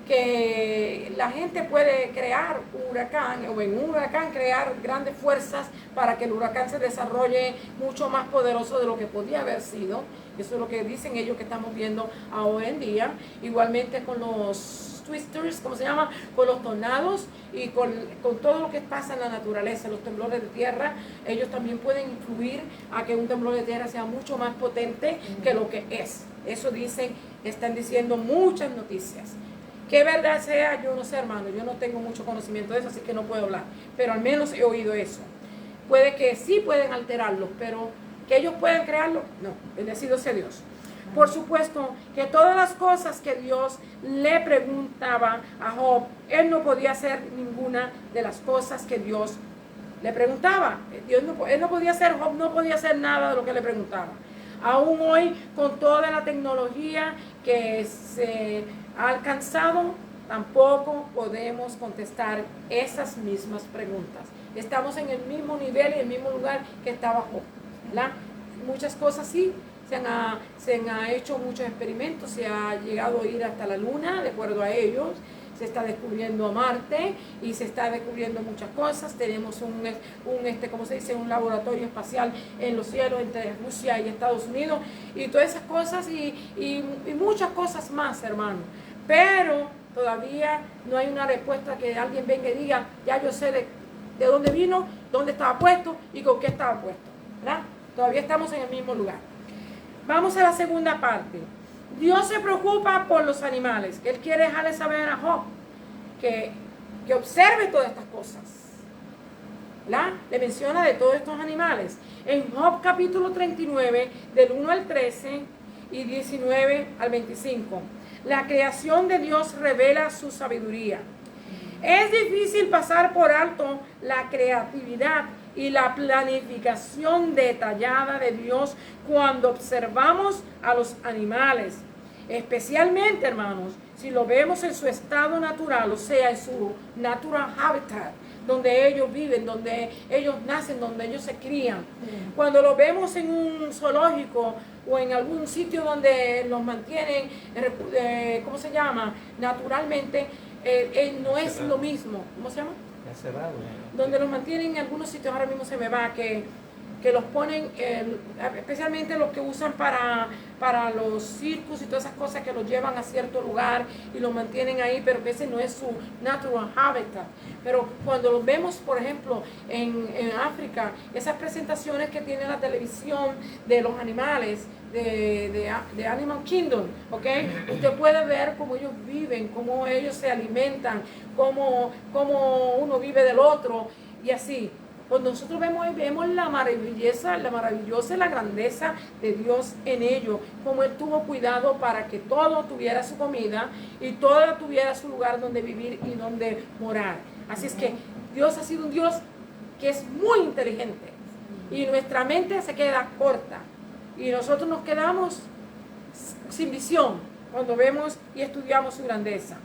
que la gente puede crear un huracán, o en un huracán crear grandes fuerzas para que el huracán se desarrolle mucho más poderoso de lo que podía haber sido. Eso es lo que dicen ellos que estamos viendo hoy en día. Igualmente con los twisters, ¿cómo se llama? Con los tornados y con todo lo que pasa en la naturaleza, los temblores de tierra, ellos también pueden influir a que un temblor de tierra sea mucho más potente que lo que es. Eso dicen, están diciendo muchas noticias. Qué verdad sea, yo no sé, hermano, yo no tengo mucho conocimiento de eso, así que no puedo hablar, pero al menos he oído eso. Puede que sí pueden alterarlo, pero que ellos puedan crearlo, no. Bendecido sea Dios. Por supuesto que todas las cosas que Dios le preguntaba a Job, él no podía hacer ninguna de las cosas que Dios le preguntaba. Él no podía hacer, Job no podía hacer nada de lo que le preguntaba. Aún hoy, con toda la tecnología que se ha alcanzado, tampoco podemos contestar esas mismas preguntas. Estamos en el mismo nivel y el mismo lugar que estaba Job, ¿verdad? Muchas cosas sí. Se han hecho muchos experimentos, se ha llegado a ir hasta la luna, de acuerdo a ellos, se está descubriendo Marte y se está descubriendo muchas cosas. Tenemos ¿cómo se dice? Un laboratorio espacial en los cielos entre Rusia y Estados Unidos y todas esas cosas y muchas cosas más, hermano. Pero todavía no hay una respuesta que alguien venga y diga, ya yo sé de dónde vino, dónde estaba puesto y con qué estaba puesto, ¿verdad? Todavía estamos en el mismo lugar. Vamos a la segunda parte. Dios se preocupa por los animales. Él quiere dejarle saber a Job que observe todas estas cosas, ¿verdad? Le menciona de todos estos animales. En Job capítulo 39, del 1 al 13 y 19 al 25. La creación de Dios revela su sabiduría. Es difícil pasar por alto la creatividad y la planificación detallada de Dios cuando observamos a los animales, especialmente, hermanos, si lo vemos en su estado natural, o sea, en su natural habitat, donde ellos viven, donde ellos nacen, donde ellos se crían. Cuando lo vemos en un zoológico o en algún sitio donde los mantienen, ¿cómo se llama? Naturalmente, no es lo mismo. ¿Cómo se llama? Cerrado. Donde los mantienen en algunos sitios, ahora mismo se me va, que los ponen, especialmente los que usan para los circos y todas esas cosas, que los llevan a cierto lugar y los mantienen ahí, pero que ese no es su natural habitat. Pero cuando los vemos, por ejemplo, en África, esas presentaciones que tiene la televisión de los animales, de Animal Kingdom, ¿ok? Usted puede ver cómo ellos viven, cómo ellos se alimentan, cómo uno vive del otro y así. Cuando nosotros vemos la maravillosa, la grandeza de Dios en ellos, como Él tuvo cuidado para que todo tuviera su comida y todo tuviera su lugar donde vivir y donde morar. Así es que Dios ha sido un Dios que es muy inteligente y nuestra mente se queda corta y nosotros nos quedamos sin visión cuando vemos y estudiamos su grandeza,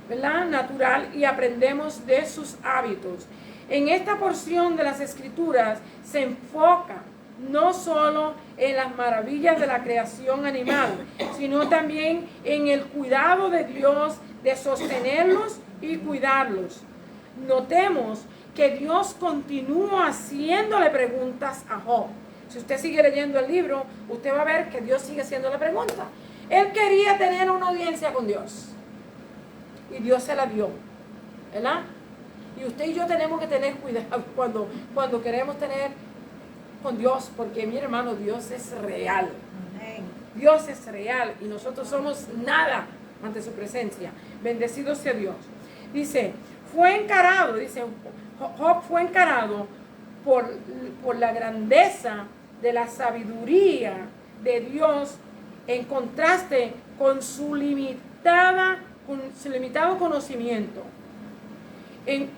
¿verdad? Natural, y aprendemos de sus hábitos. En esta porción de las Escrituras se enfoca no solo en las maravillas de la creación animal, sino también en el cuidado de Dios de sostenerlos y cuidarlos. Notemos que Dios continúa haciéndole preguntas a Job. Si usted sigue leyendo el libro, usted va a ver que Dios sigue haciéndole preguntas. Él quería tener una audiencia con Dios y Dios se la dio, ¿verdad? Y usted y yo tenemos que tener cuidado cuando queremos tener con Dios, porque mi hermano, Dios es real. Dios es real y nosotros somos nada ante su presencia. Bendecido sea Dios. Dice, Job fue encarado por la grandeza de la sabiduría de Dios en contraste con su limitado conocimiento. En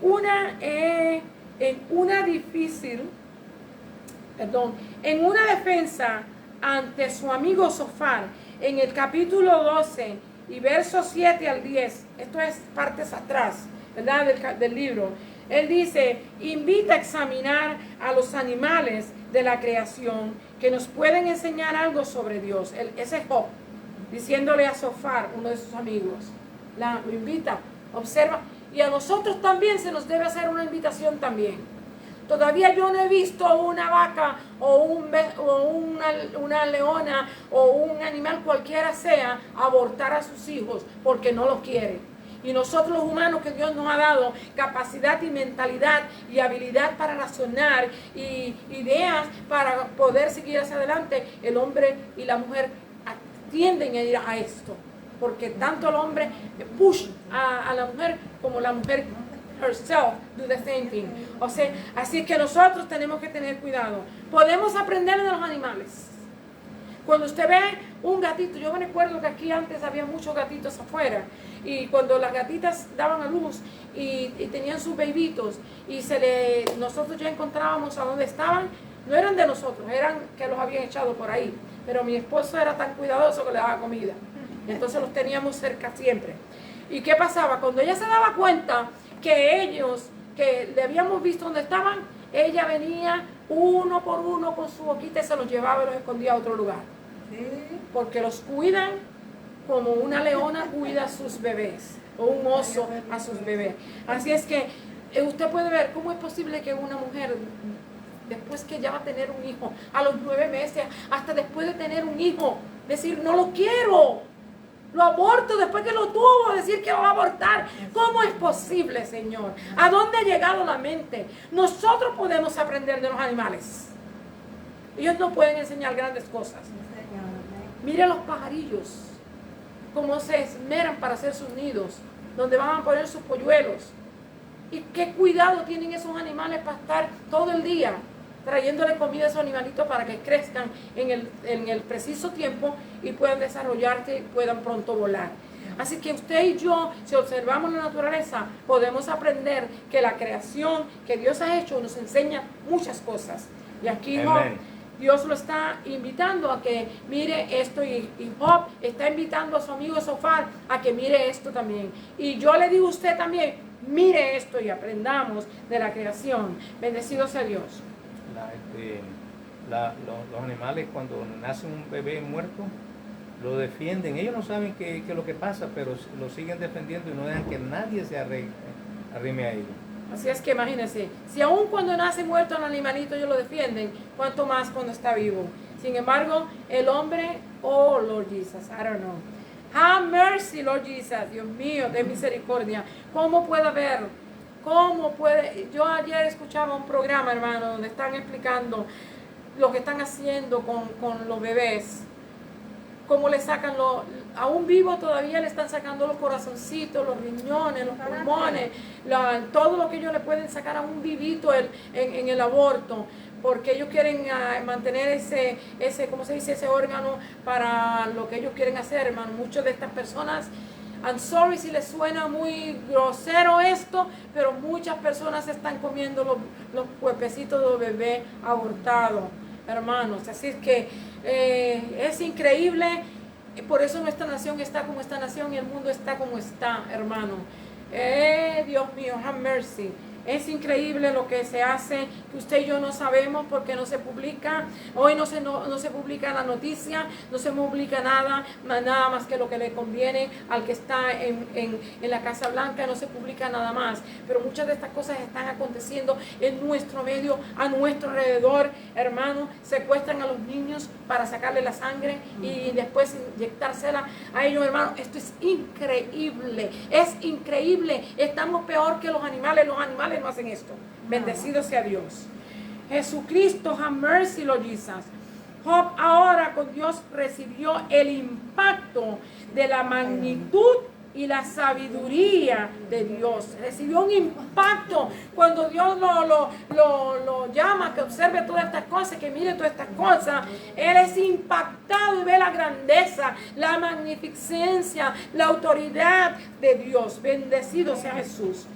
una defensa ante su amigo Zofar, en el capítulo 12 y versos 7 al 10, esto es partes atrás, ¿verdad? Del libro, él dice, invita a examinar a los animales de la creación que nos pueden enseñar algo sobre Dios. Ese es Job, diciéndole a Zofar, uno de sus amigos, lo invita, observa. Y a nosotros también se nos debe hacer una invitación también. Todavía yo no he visto una vaca o una leona o un animal cualquiera sea abortar a sus hijos porque no los quiere. Y nosotros los humanos, que Dios nos ha dado capacidad y mentalidad y habilidad para razonar y ideas para poder seguir hacia adelante, el hombre y la mujer tienden a ir a esto. Porque tanto el hombre push a la mujer como la mujer herself do the same thing. O sea, así que nosotros tenemos que tener cuidado. Podemos aprender de los animales. Cuando usted ve un gatito, yo me recuerdo que aquí antes había muchos gatitos afuera, y cuando las gatitas daban a luz y tenían sus bebitos y nosotros ya encontrábamos a dónde estaban, no eran de nosotros, eran que los habían echado por ahí, pero mi esposo era tan cuidadoso que le daba comida. Entonces los teníamos cerca siempre. ¿Y qué pasaba? Cuando ella se daba cuenta que le habíamos visto dónde estaban, ella venía uno por uno con su boquita y se los llevaba y los escondía a otro lugar. Porque los cuidan como una leona cuida a sus bebés o un oso a sus bebés. Así es que usted puede ver cómo es posible que una mujer, después que ya va a tener un hijo, a los 9 meses, hasta después de tener un hijo, decir, no lo quiero, lo aborto después que lo tuvo, decir que lo va a abortar. ¿Cómo es posible, Señor? ¿A dónde ha llegado la mente? Nosotros podemos aprender de los animales. Ellos no pueden enseñar grandes cosas. Mire los pajarillos, cómo se esmeran para hacer sus nidos, donde van a poner sus polluelos. Y qué cuidado tienen esos animales para estar todo el día trayéndole comida a esos animalitos para que crezcan en el preciso tiempo y puedan desarrollarse y puedan pronto volar. Así que usted y yo, si observamos la naturaleza, podemos aprender que la creación que Dios ha hecho nos enseña muchas cosas. Y aquí Job, Dios lo está invitando a que mire esto, y Job está invitando a su amigo Zofar a que mire esto también. Y yo le digo a usted también, mire esto y aprendamos de la creación. Bendecido sea Dios. Los animales, cuando nace un bebé muerto, lo defienden. Ellos no saben qué es lo que pasa, pero lo siguen defendiendo y no dejan que nadie se arrime a ellos. Así es que imagínense, si aún cuando nace muerto el animalito ellos lo defienden, cuánto más cuando está vivo. Sin embargo, el hombre, oh Lord Jesus, I don't know. Have mercy, Lord Jesus, Dios mío, de misericordia. ¿Cómo puede haber? ¿Cómo puede? Yo ayer escuchaba un programa, hermano, donde están explicando lo que están haciendo con los bebés. Cómo le sacan, aún vivo todavía le están sacando los corazoncitos, los riñones, los pulmones, todo lo que ellos le pueden sacar a un vivito en el aborto. Porque ellos quieren mantener ese, ¿cómo se dice? Ese órgano para lo que ellos quieren hacer, hermano. Muchas de estas personas, I'm sorry si les suena muy grosero esto, pero muchas personas están comiendo los cuerpecitos de bebé abortado, hermanos. Así es que es increíble. Por eso nuestra nación está como esta nación y el mundo está como está, hermano. Dios mío, have mercy. Es increíble lo que se hace, que usted y yo no sabemos porque no se publica. Hoy no se publica la noticia, no se publica nada más que lo que le conviene al que está en la Casa Blanca, no se publica nada más. Pero muchas de estas cosas están aconteciendo en nuestro medio, a nuestro alrededor, hermano. Secuestran a los niños para sacarle la sangre y después inyectársela a ellos, hermano. Esto es increíble, es increíble. Estamos peor que los animales no hacen esto. Bendecido sea Dios. Jesucristo, have mercy, Lord Jesus. Job ahora con Dios recibió el impacto de la magnitud y la sabiduría de Dios. Recibió un impacto cuando Dios lo llama, que observe todas estas cosas, que mire todas estas cosas. Él es impactado y ve la grandeza, la magnificencia, la autoridad de Dios. Bendecido sea Jesús.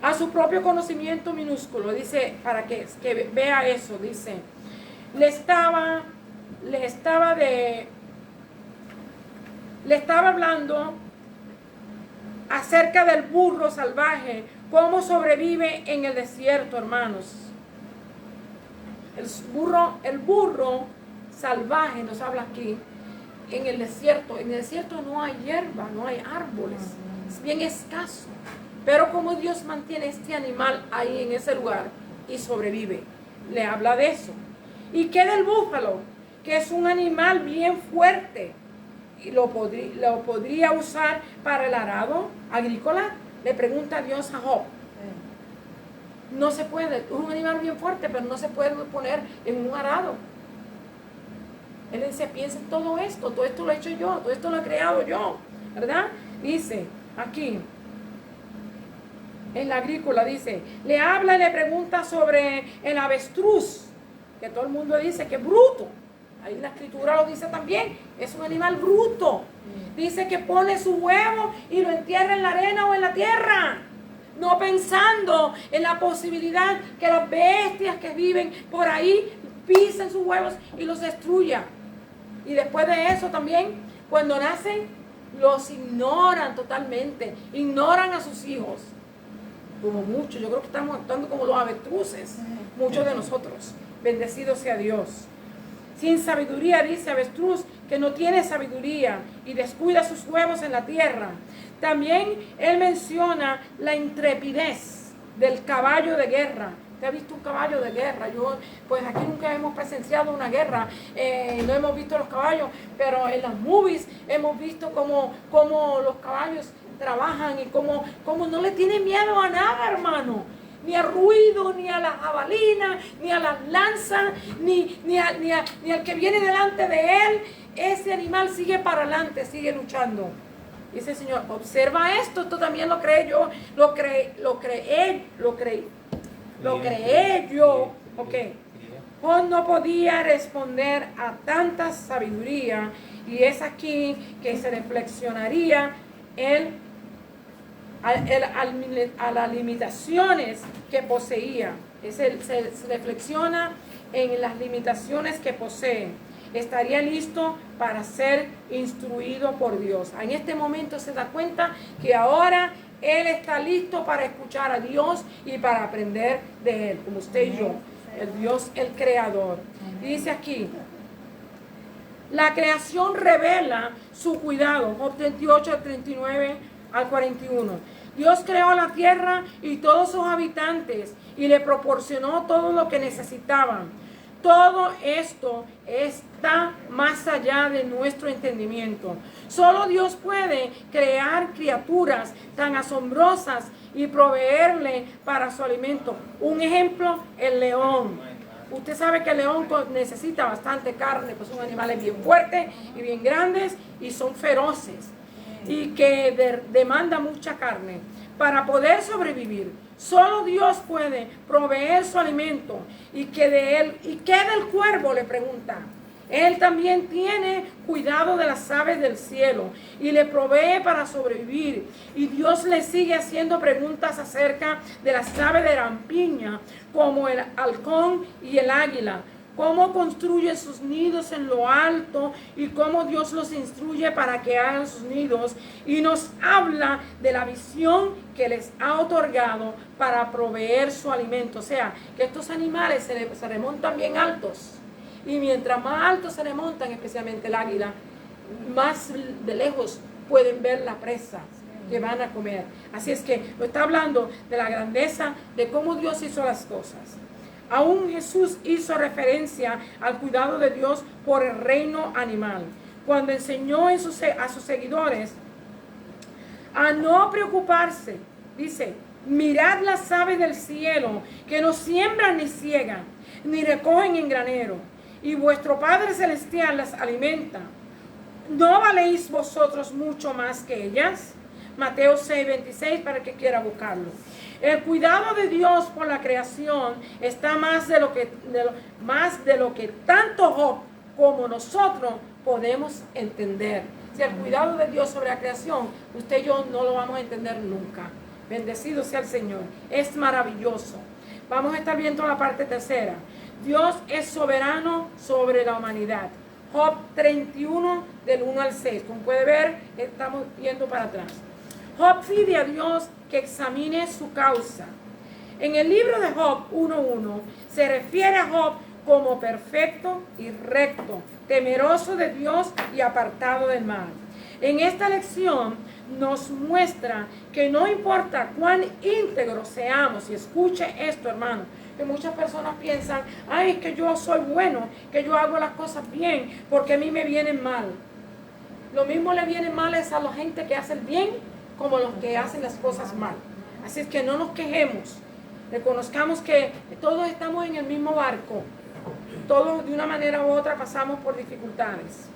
A su propio conocimiento minúsculo, dice, para que vea eso, dice, le estaba hablando acerca del burro salvaje, cómo sobrevive en el desierto, hermanos. El burro salvaje nos habla aquí, en el desierto. En el desierto no hay hierba, no hay árboles, es bien escaso. Pero como Dios mantiene este animal ahí en ese lugar y sobrevive, le habla de eso. ¿Y qué del búfalo? Que es un animal bien fuerte y lo podría usar para el arado agrícola. Le pregunta Dios a Job. No se puede, es un animal bien fuerte, pero no se puede poner en un arado. Él dice, piensa en todo esto lo he hecho yo, todo esto lo he creado yo, ¿verdad? Dice aquí, en la agrícola, dice, le habla y le pregunta sobre el avestruz, que todo el mundo dice que es bruto. Ahí la escritura lo dice también, es un animal bruto. Dice que pone su huevo y lo entierra en la arena o en la tierra, no pensando en la posibilidad que las bestias que viven por ahí pisen sus huevos y los destruyan. Y después de eso también, cuando nacen, los ignoran totalmente, ignoran a sus hijos. Como muchos, yo creo que estamos actuando como los avestruces, muchos de nosotros. Bendecido sea Dios. Sin sabiduría, dice avestruz, que no tiene sabiduría y descuida sus huevos en la tierra. También él menciona la intrepidez del caballo de guerra. ¿Te has visto un caballo de guerra? Pues aquí nunca hemos presenciado una guerra, no hemos visto los caballos, pero en las movies hemos visto cómo los caballos trabajan y cómo no le tienen miedo a nada, hermano. Ni al ruido, ni a la jabalina, ni a las lanzas, ni al que viene delante de él. Ese animal sigue para adelante, sigue luchando. Dice el Señor, observa esto también lo creé yo, lo creé yo. Ok. Job no podía responder a tanta sabiduría, y es aquí que se reflexionaría a las limitaciones que poseía. Se reflexiona en las limitaciones que posee. Estaría listo para ser instruido por Dios. En este momento se da cuenta que ahora él está listo para escuchar a Dios y para aprender de él, como usted y yo, el Dios, el creador. Y dice aquí, la creación revela su cuidado. Job 38, 39 al 41. Dios creó la tierra y todos sus habitantes y le proporcionó todo lo que necesitaban. Todo esto está más allá de nuestro entendimiento. Solo Dios puede crear criaturas tan asombrosas y proveerle para su alimento. Un ejemplo, el león. Usted sabe que el león necesita bastante carne, pues son animales bien fuertes y bien grandes y son feroces y que demanda mucha carne para poder sobrevivir. Solo Dios puede proveer su alimento. ¿Y qué del cuervo?, le pregunta. Él también tiene cuidado de las aves del cielo y le provee para sobrevivir. Y Dios le sigue haciendo preguntas acerca de las aves de rampiña, como el halcón y el águila. Cómo construyen sus nidos en lo alto y cómo Dios los instruye para que hagan sus nidos. Y nos habla de la visión que les ha otorgado para proveer su alimento. O sea, que estos animales se remontan bien altos. Y mientras más altos se remontan, especialmente el águila, más de lejos pueden ver la presa que van a comer. Así es que lo está hablando de la grandeza de cómo Dios hizo las cosas. Aún Jesús hizo referencia al cuidado de Dios por el reino animal, cuando enseñó a sus seguidores a no preocuparse. Dice, mirad las aves del cielo, que no siembran ni ciegan, ni recogen en granero, y vuestro Padre Celestial las alimenta. ¿No valéis vosotros mucho más que ellas? Mateo 6:26, para el que quiera buscarlo. El cuidado de Dios por la creación está más de lo que tanto Job como nosotros podemos entender. Si el cuidado de Dios sobre la creación, usted y yo no lo vamos a entender nunca. Bendecido sea el Señor. Es maravilloso. Vamos a estar viendo la parte tercera. Dios es soberano sobre la humanidad. Job 31, del 1 al 6. Como puede ver, estamos yendo para atrás. Job pide a Dios que examine su causa. En el libro de Job 1:1 se refiere a Job como perfecto y recto, temeroso de Dios y apartado del mal. En esta lección nos muestra que no importa cuán íntegros seamos, y escuche esto, hermano, que muchas personas piensan, ay, que yo soy bueno, que yo hago las cosas bien, porque a mí me vienen mal. Lo mismo le viene mal es a la gente que hace el bien, como los que hacen las cosas mal. Así es que no nos quejemos, reconozcamos que todos estamos en el mismo barco, todos de una manera u otra pasamos por dificultades.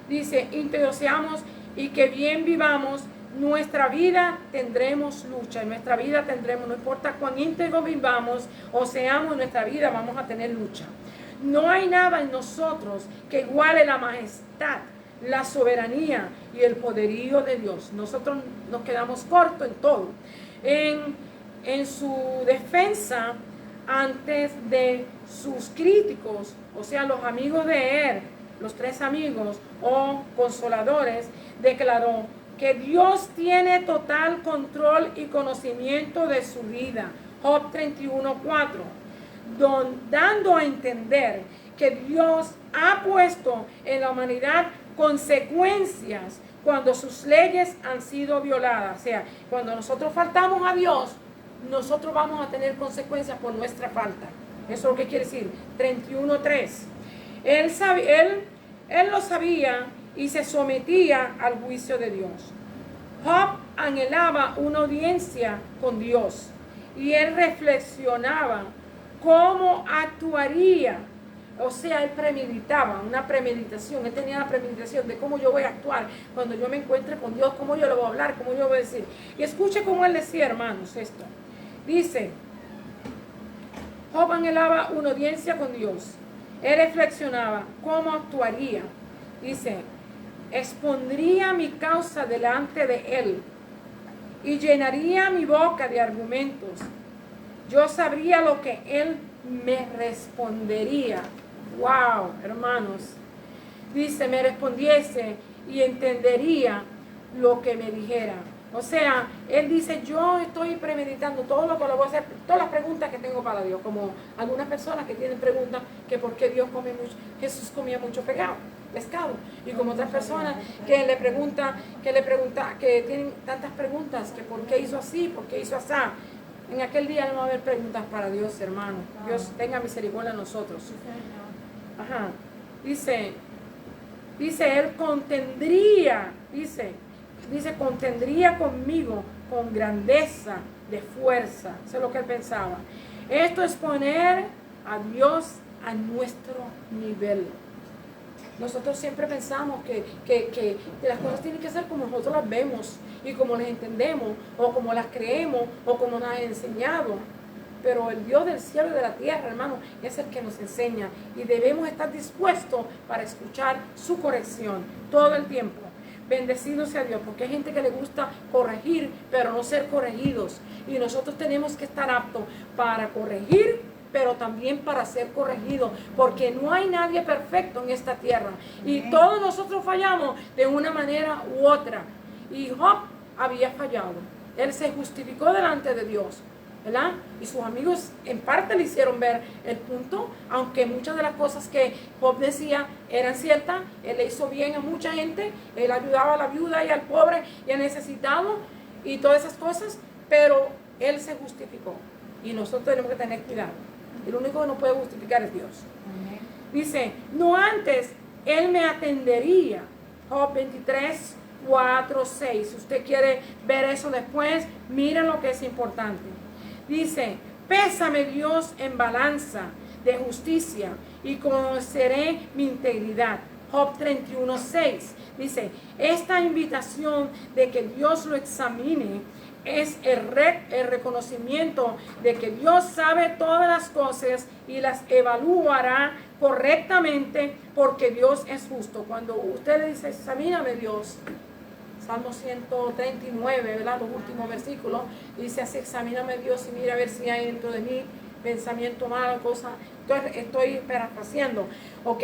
Dice, íntegros seamos y que bien vivamos, nuestra vida tendremos lucha, en nuestra vida tendremos, no importa cuán íntegros vivamos o seamos en nuestra vida, vamos a tener lucha. No hay nada en nosotros que iguale la majestad, la soberanía y el poderío de Dios. Nosotros nos quedamos cortos en todo. En su defensa, antes de sus críticos, o sea, los amigos de él, los 3 amigos o consoladores, declaró que Dios tiene total control y conocimiento de su vida. Job 31:4, dando a entender que Dios ha puesto en la humanidad consecuencias cuando sus leyes han sido violadas. O sea, cuando nosotros faltamos a Dios, nosotros vamos a tener consecuencias por nuestra falta. Eso es lo que quiere decir 31:3. Él lo sabía y se sometía al juicio de Dios. Job anhelaba una audiencia con Dios y él reflexionaba cómo actuaría. O sea, él premeditaba, una premeditación. Él tenía la premeditación de cómo yo voy a actuar cuando yo me encuentre con Dios, cómo yo le voy a hablar, cómo yo voy a decir. Y escuche cómo él decía, hermanos, esto. Dice, Job anhelaba una audiencia con Dios. Él reflexionaba cómo actuaría. Dice, expondría mi causa delante de él y llenaría mi boca de argumentos. Yo sabría lo que él me respondería. Wow, hermanos. Dice, me respondiese y entendería lo que me dijera. O sea, él dice, yo estoy premeditando todo lo que le voy a hacer, todas las preguntas que tengo para Dios, como algunas personas que tienen preguntas que por qué Dios come mucho, Jesús comía mucho pescado, y como otras personas que le preguntan, que tienen tantas preguntas, que por qué hizo así, por qué hizo así. En aquel día no va a haber preguntas para Dios, hermano. Dios tenga misericordia de nosotros. Ajá. Dice, él contendría, dice, contendría conmigo con grandeza de fuerza. Eso es lo que él pensaba. Esto es poner a Dios a nuestro nivel. Nosotros siempre pensamos que las cosas tienen que ser como nosotros las vemos y como las entendemos o como las creemos o como nos ha enseñado. Pero el Dios del cielo y de la tierra, hermano, es el que nos enseña y debemos estar dispuestos para escuchar su corrección todo el tiempo. Bendecido sea Dios, porque hay gente que le gusta corregir, pero no ser corregidos. Y nosotros tenemos que estar aptos para corregir, pero también para ser corregidos, porque no hay nadie perfecto en esta tierra. Y todos nosotros fallamos de una manera u otra. Y Job había fallado. Él se justificó delante de Dios, ¿verdad? Y sus amigos en parte le hicieron ver el punto, aunque muchas de las cosas que Job decía eran ciertas. Él le hizo bien a mucha gente, él ayudaba a la viuda y al pobre y al necesitado y todas esas cosas, pero él se justificó y nosotros tenemos que tener cuidado. El único que nos puede justificar es Dios. Dice, no antes él me atendería. Job 23, 4, 6. Si usted quiere ver eso después, miren lo que es importante. Dice, pésame Dios en balanza de justicia y conoceré mi integridad. Job 31, 6. Dice, esta invitación de que Dios lo examine es el reconocimiento de que Dios sabe todas las cosas y las evaluará correctamente porque Dios es justo. Cuando usted le dice, examíname Dios, Salmo 139, ¿verdad? Los últimos versículos, dice así, examíname Dios y mira a ver si hay dentro de mí pensamiento malo, cosa. Entonces estoy parafraseando, ¿ok?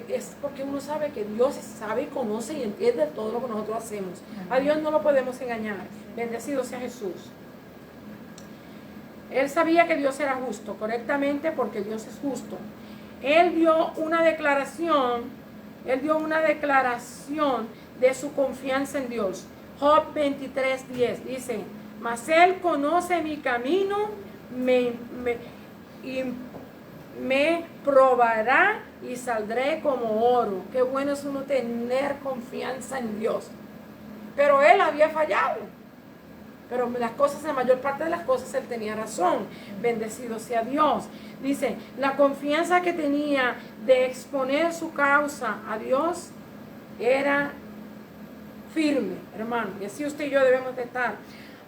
Es porque uno sabe que Dios sabe y conoce y entiende todo lo que nosotros hacemos. A Dios no lo podemos engañar. Bendecido sea Jesús. Él sabía que Dios era justo, correctamente, porque Dios es justo. Él dio una declaración de su confianza en Dios. Job 23:10 dice, mas Él conoce mi camino, me probará y saldré como oro. Qué bueno es uno tener confianza en Dios. Pero él había fallado. Pero las cosas, la mayor parte de las cosas, él tenía razón. Bendecido sea Dios. Dice, la confianza que tenía de exponer su causa a Dios era firme, hermano. Y así usted y yo debemos de estar.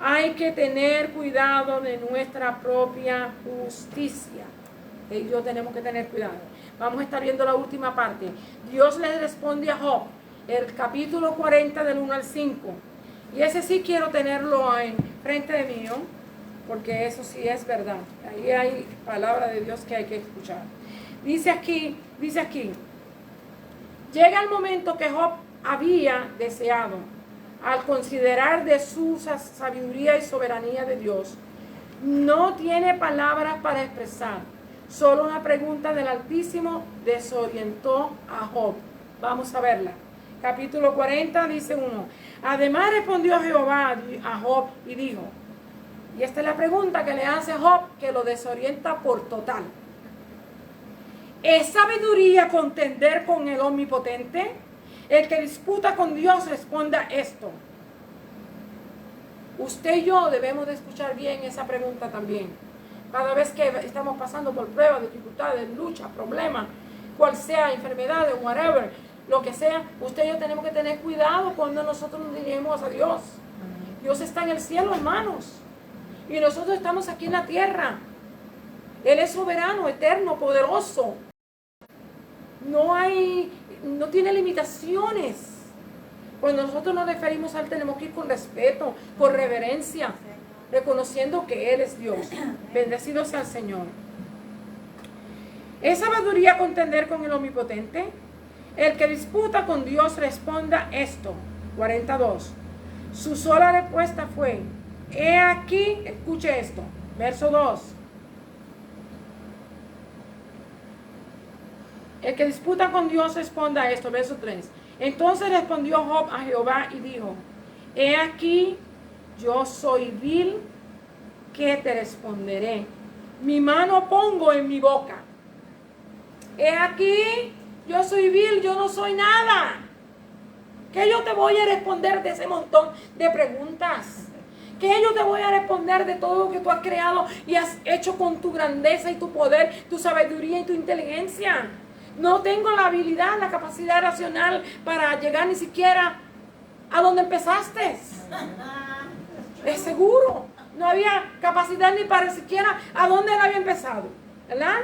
Hay que tener cuidado de nuestra propia justicia. Y yo tenemos que tener cuidado. Vamos a estar viendo la última parte. Dios le responde a Job, el capítulo 40 del 1 al 5. Y ese sí quiero tenerlo en frente de mí, porque eso sí es verdad. Ahí hay palabra de Dios que hay que escuchar. Dice aquí, llega el momento que Job había deseado, al considerar de su sabiduría y soberanía de Dios, no tiene palabras para expresar. Solo una pregunta del Altísimo desorientó a Job. Vamos a verla. Capítulo 40 dice 1. Además respondió Jehová a Job y dijo, y esta es la pregunta que le hace Job, que lo desorienta por total. ¿Es sabiduría contender con el Omnipotente? El que disputa con Dios responda esto. Usted y yo debemos de escuchar bien esa pregunta también. Cada vez que estamos pasando por pruebas, dificultades, luchas, problemas, cual sea, enfermedades, whatever, lo que sea, usted y yo tenemos que tener cuidado cuando nosotros nos dirigimos a Dios. Dios está en el cielo, hermanos, y nosotros estamos aquí en la tierra. Él es soberano, eterno, poderoso. No tiene limitaciones. Cuando nosotros nos referimos a Él, tenemos que ir con respeto, con reverencia, reconociendo que Él es Dios. Bendecido sea el Señor. ¿Es sabiduría contender con el Omnipotente? El que disputa con Dios responda esto. 42. Su sola respuesta fue, he aquí, escuche esto, verso 2. El que disputa con Dios responda esto, verso 3. Entonces respondió Job a Jehová y dijo, he aquí, yo soy vil, ¿qué te responderé? Mi mano pongo en mi boca. He aquí, yo soy vil, yo no soy nada. ¿Qué yo te voy a responder de ese montón de preguntas? ¿Qué yo te voy a responder de todo lo que tú has creado y has hecho con tu grandeza y tu poder, tu sabiduría y tu inteligencia? No tengo la habilidad, la capacidad racional para llegar ni siquiera a donde empezaste. Es seguro. No había capacidad ni para siquiera a dónde él había empezado. ¿Verdad?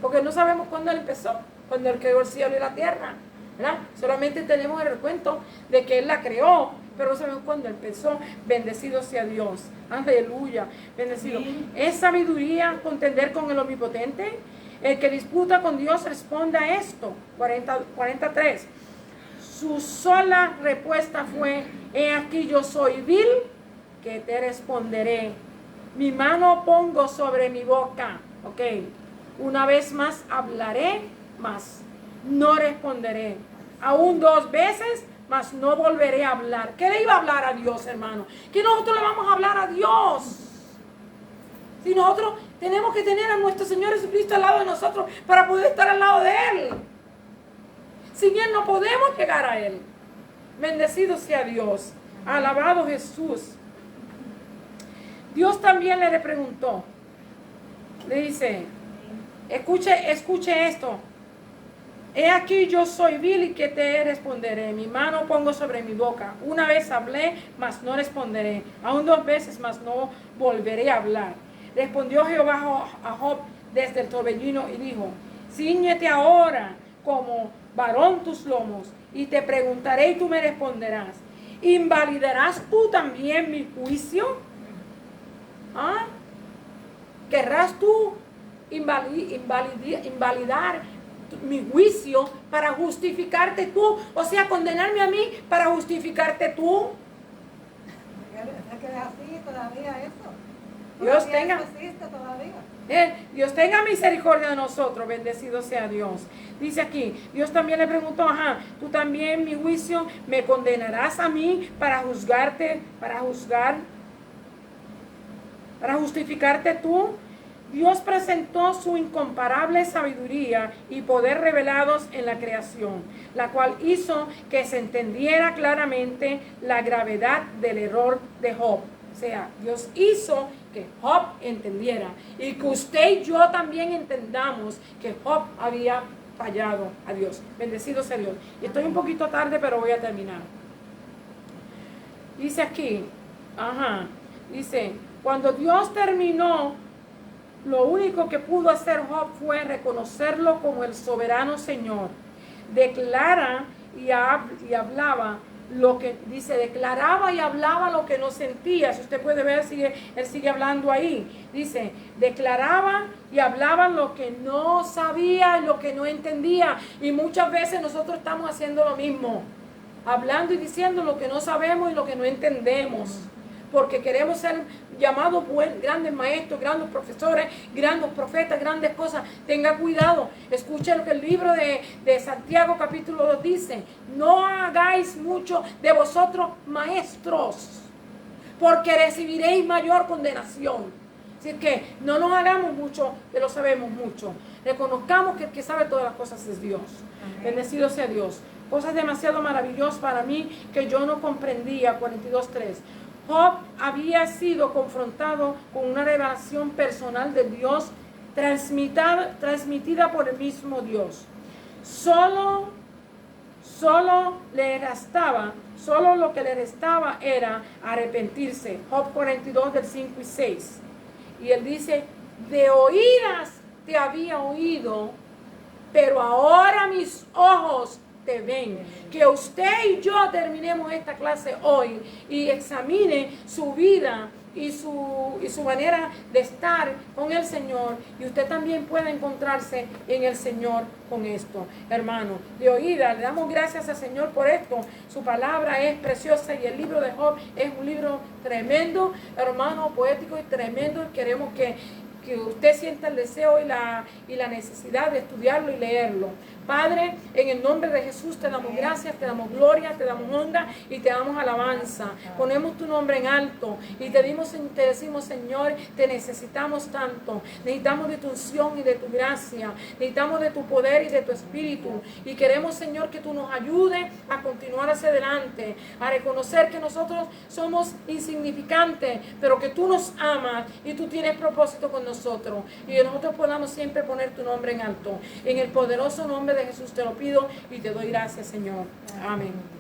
Porque no sabemos cuándo él empezó, cuando él creó el cielo y la tierra. ¿Verdad? Solamente tenemos el recuento de que él la creó, pero no sabemos cuándo empezó. Bendecido sea Dios. Aleluya. Bendecido. ¿Es sabiduría contender con el Omnipotente? El que disputa con Dios responda esto. 43. Su sola respuesta fue, he aquí yo soy vil, que te responderé. Mi mano pongo sobre mi boca. Ok. Una vez más hablaré, mas no responderé. Aún 2 veces, mas no volveré a hablar. ¿Qué le iba a hablar a Dios, hermano? ¿Qué nosotros le vamos a hablar a Dios? Si nosotros tenemos que tener a nuestro Señor Jesucristo al lado de nosotros para poder estar al lado de Él. Sin Él no podemos llegar a Él. Bendecido sea Dios. Alabado Jesús. Dios también le preguntó. Le dice, escuche esto. He aquí yo soy vil y que te responderé. Mi mano pongo sobre mi boca. Una vez hablé, mas no responderé. Aún 2 veces, mas no volveré a hablar. Respondió Jehová a Job desde el torbellino y dijo, cíñete ahora como varón tus lomos y te preguntaré y tú me responderás. ¿Invalidarás tú también mi juicio? ¿Ah? ¿Querrás tú invalidar mi juicio para justificarte tú? O sea, condenarme a mí para justificarte tú. Es que es así todavía eso. Dios tenga misericordia de nosotros, bendecido sea Dios. Dice aquí, Dios también le preguntó, tú también mi juicio me condenarás a mí para justificarte tú. Dios presentó su incomparable sabiduría y poder revelados en la creación, la cual hizo que se entendiera claramente la gravedad del error de Job. O sea, Dios hizo que Job entendiera y que usted y yo también entendamos que Job había fallado a Dios. Bendecido sea Dios. Y estoy un poquito tarde, pero voy a terminar. Dice aquí, dice, cuando Dios terminó, lo único que pudo hacer Job fue reconocerlo como el soberano Señor. Declara y hablaba lo que dice, declaraba y hablaba lo que no sentía. Si usted puede ver, él sigue hablando ahí. Dice, declaraba y hablaba lo que no sabía y lo que no entendía. Y muchas veces nosotros estamos haciendo lo mismo, hablando y diciendo lo que no sabemos y lo que no entendemos. porque queremos ser llamados grandes maestros, grandes profesores, grandes profetas, grandes cosas. Tenga cuidado, escuche lo que el libro de Santiago capítulo 2 dice: no hagáis mucho de vosotros maestros, porque recibiréis mayor condenación. Así que no nos hagamos mucho de lo sabemos mucho. Reconozcamos que el que sabe todas las cosas es Dios. Bendecido sea Dios. Cosas demasiado maravillosas para mí que yo no comprendía. 42:3. Job había sido confrontado con una revelación personal de Dios transmitida por el mismo Dios. Solo lo que le restaba era arrepentirse. Job 42 del 5 y 6. Y él dice: de oídas te había oído, pero ahora mis ojos te ven. Que usted y yo terminemos esta clase hoy y examine su vida y su manera de estar con el Señor, y usted también pueda encontrarse en el Señor con esto, hermano. De oída, le damos gracias al Señor por esto. Su palabra es preciosa y el libro de Job es un libro tremendo, hermano, poético y tremendo. Queremos que usted sienta el deseo y la necesidad de estudiarlo y leerlo. Padre, en el nombre de Jesús te damos gracias, te damos gloria, te damos honra y te damos alabanza. Ponemos tu nombre en alto y te decimos, Señor, te necesitamos tanto. Necesitamos de tu unción y de tu gracia. Necesitamos de tu poder y de tu espíritu. Y queremos, Señor, que tú nos ayudes a continuar hacia adelante, a reconocer que nosotros somos insignificantes, pero que tú nos amas y tú tienes propósito con nosotros. Y que nosotros podamos siempre poner tu nombre en alto. En el poderoso nombre de Jesús te lo pido y te doy gracias, Señor. Amén.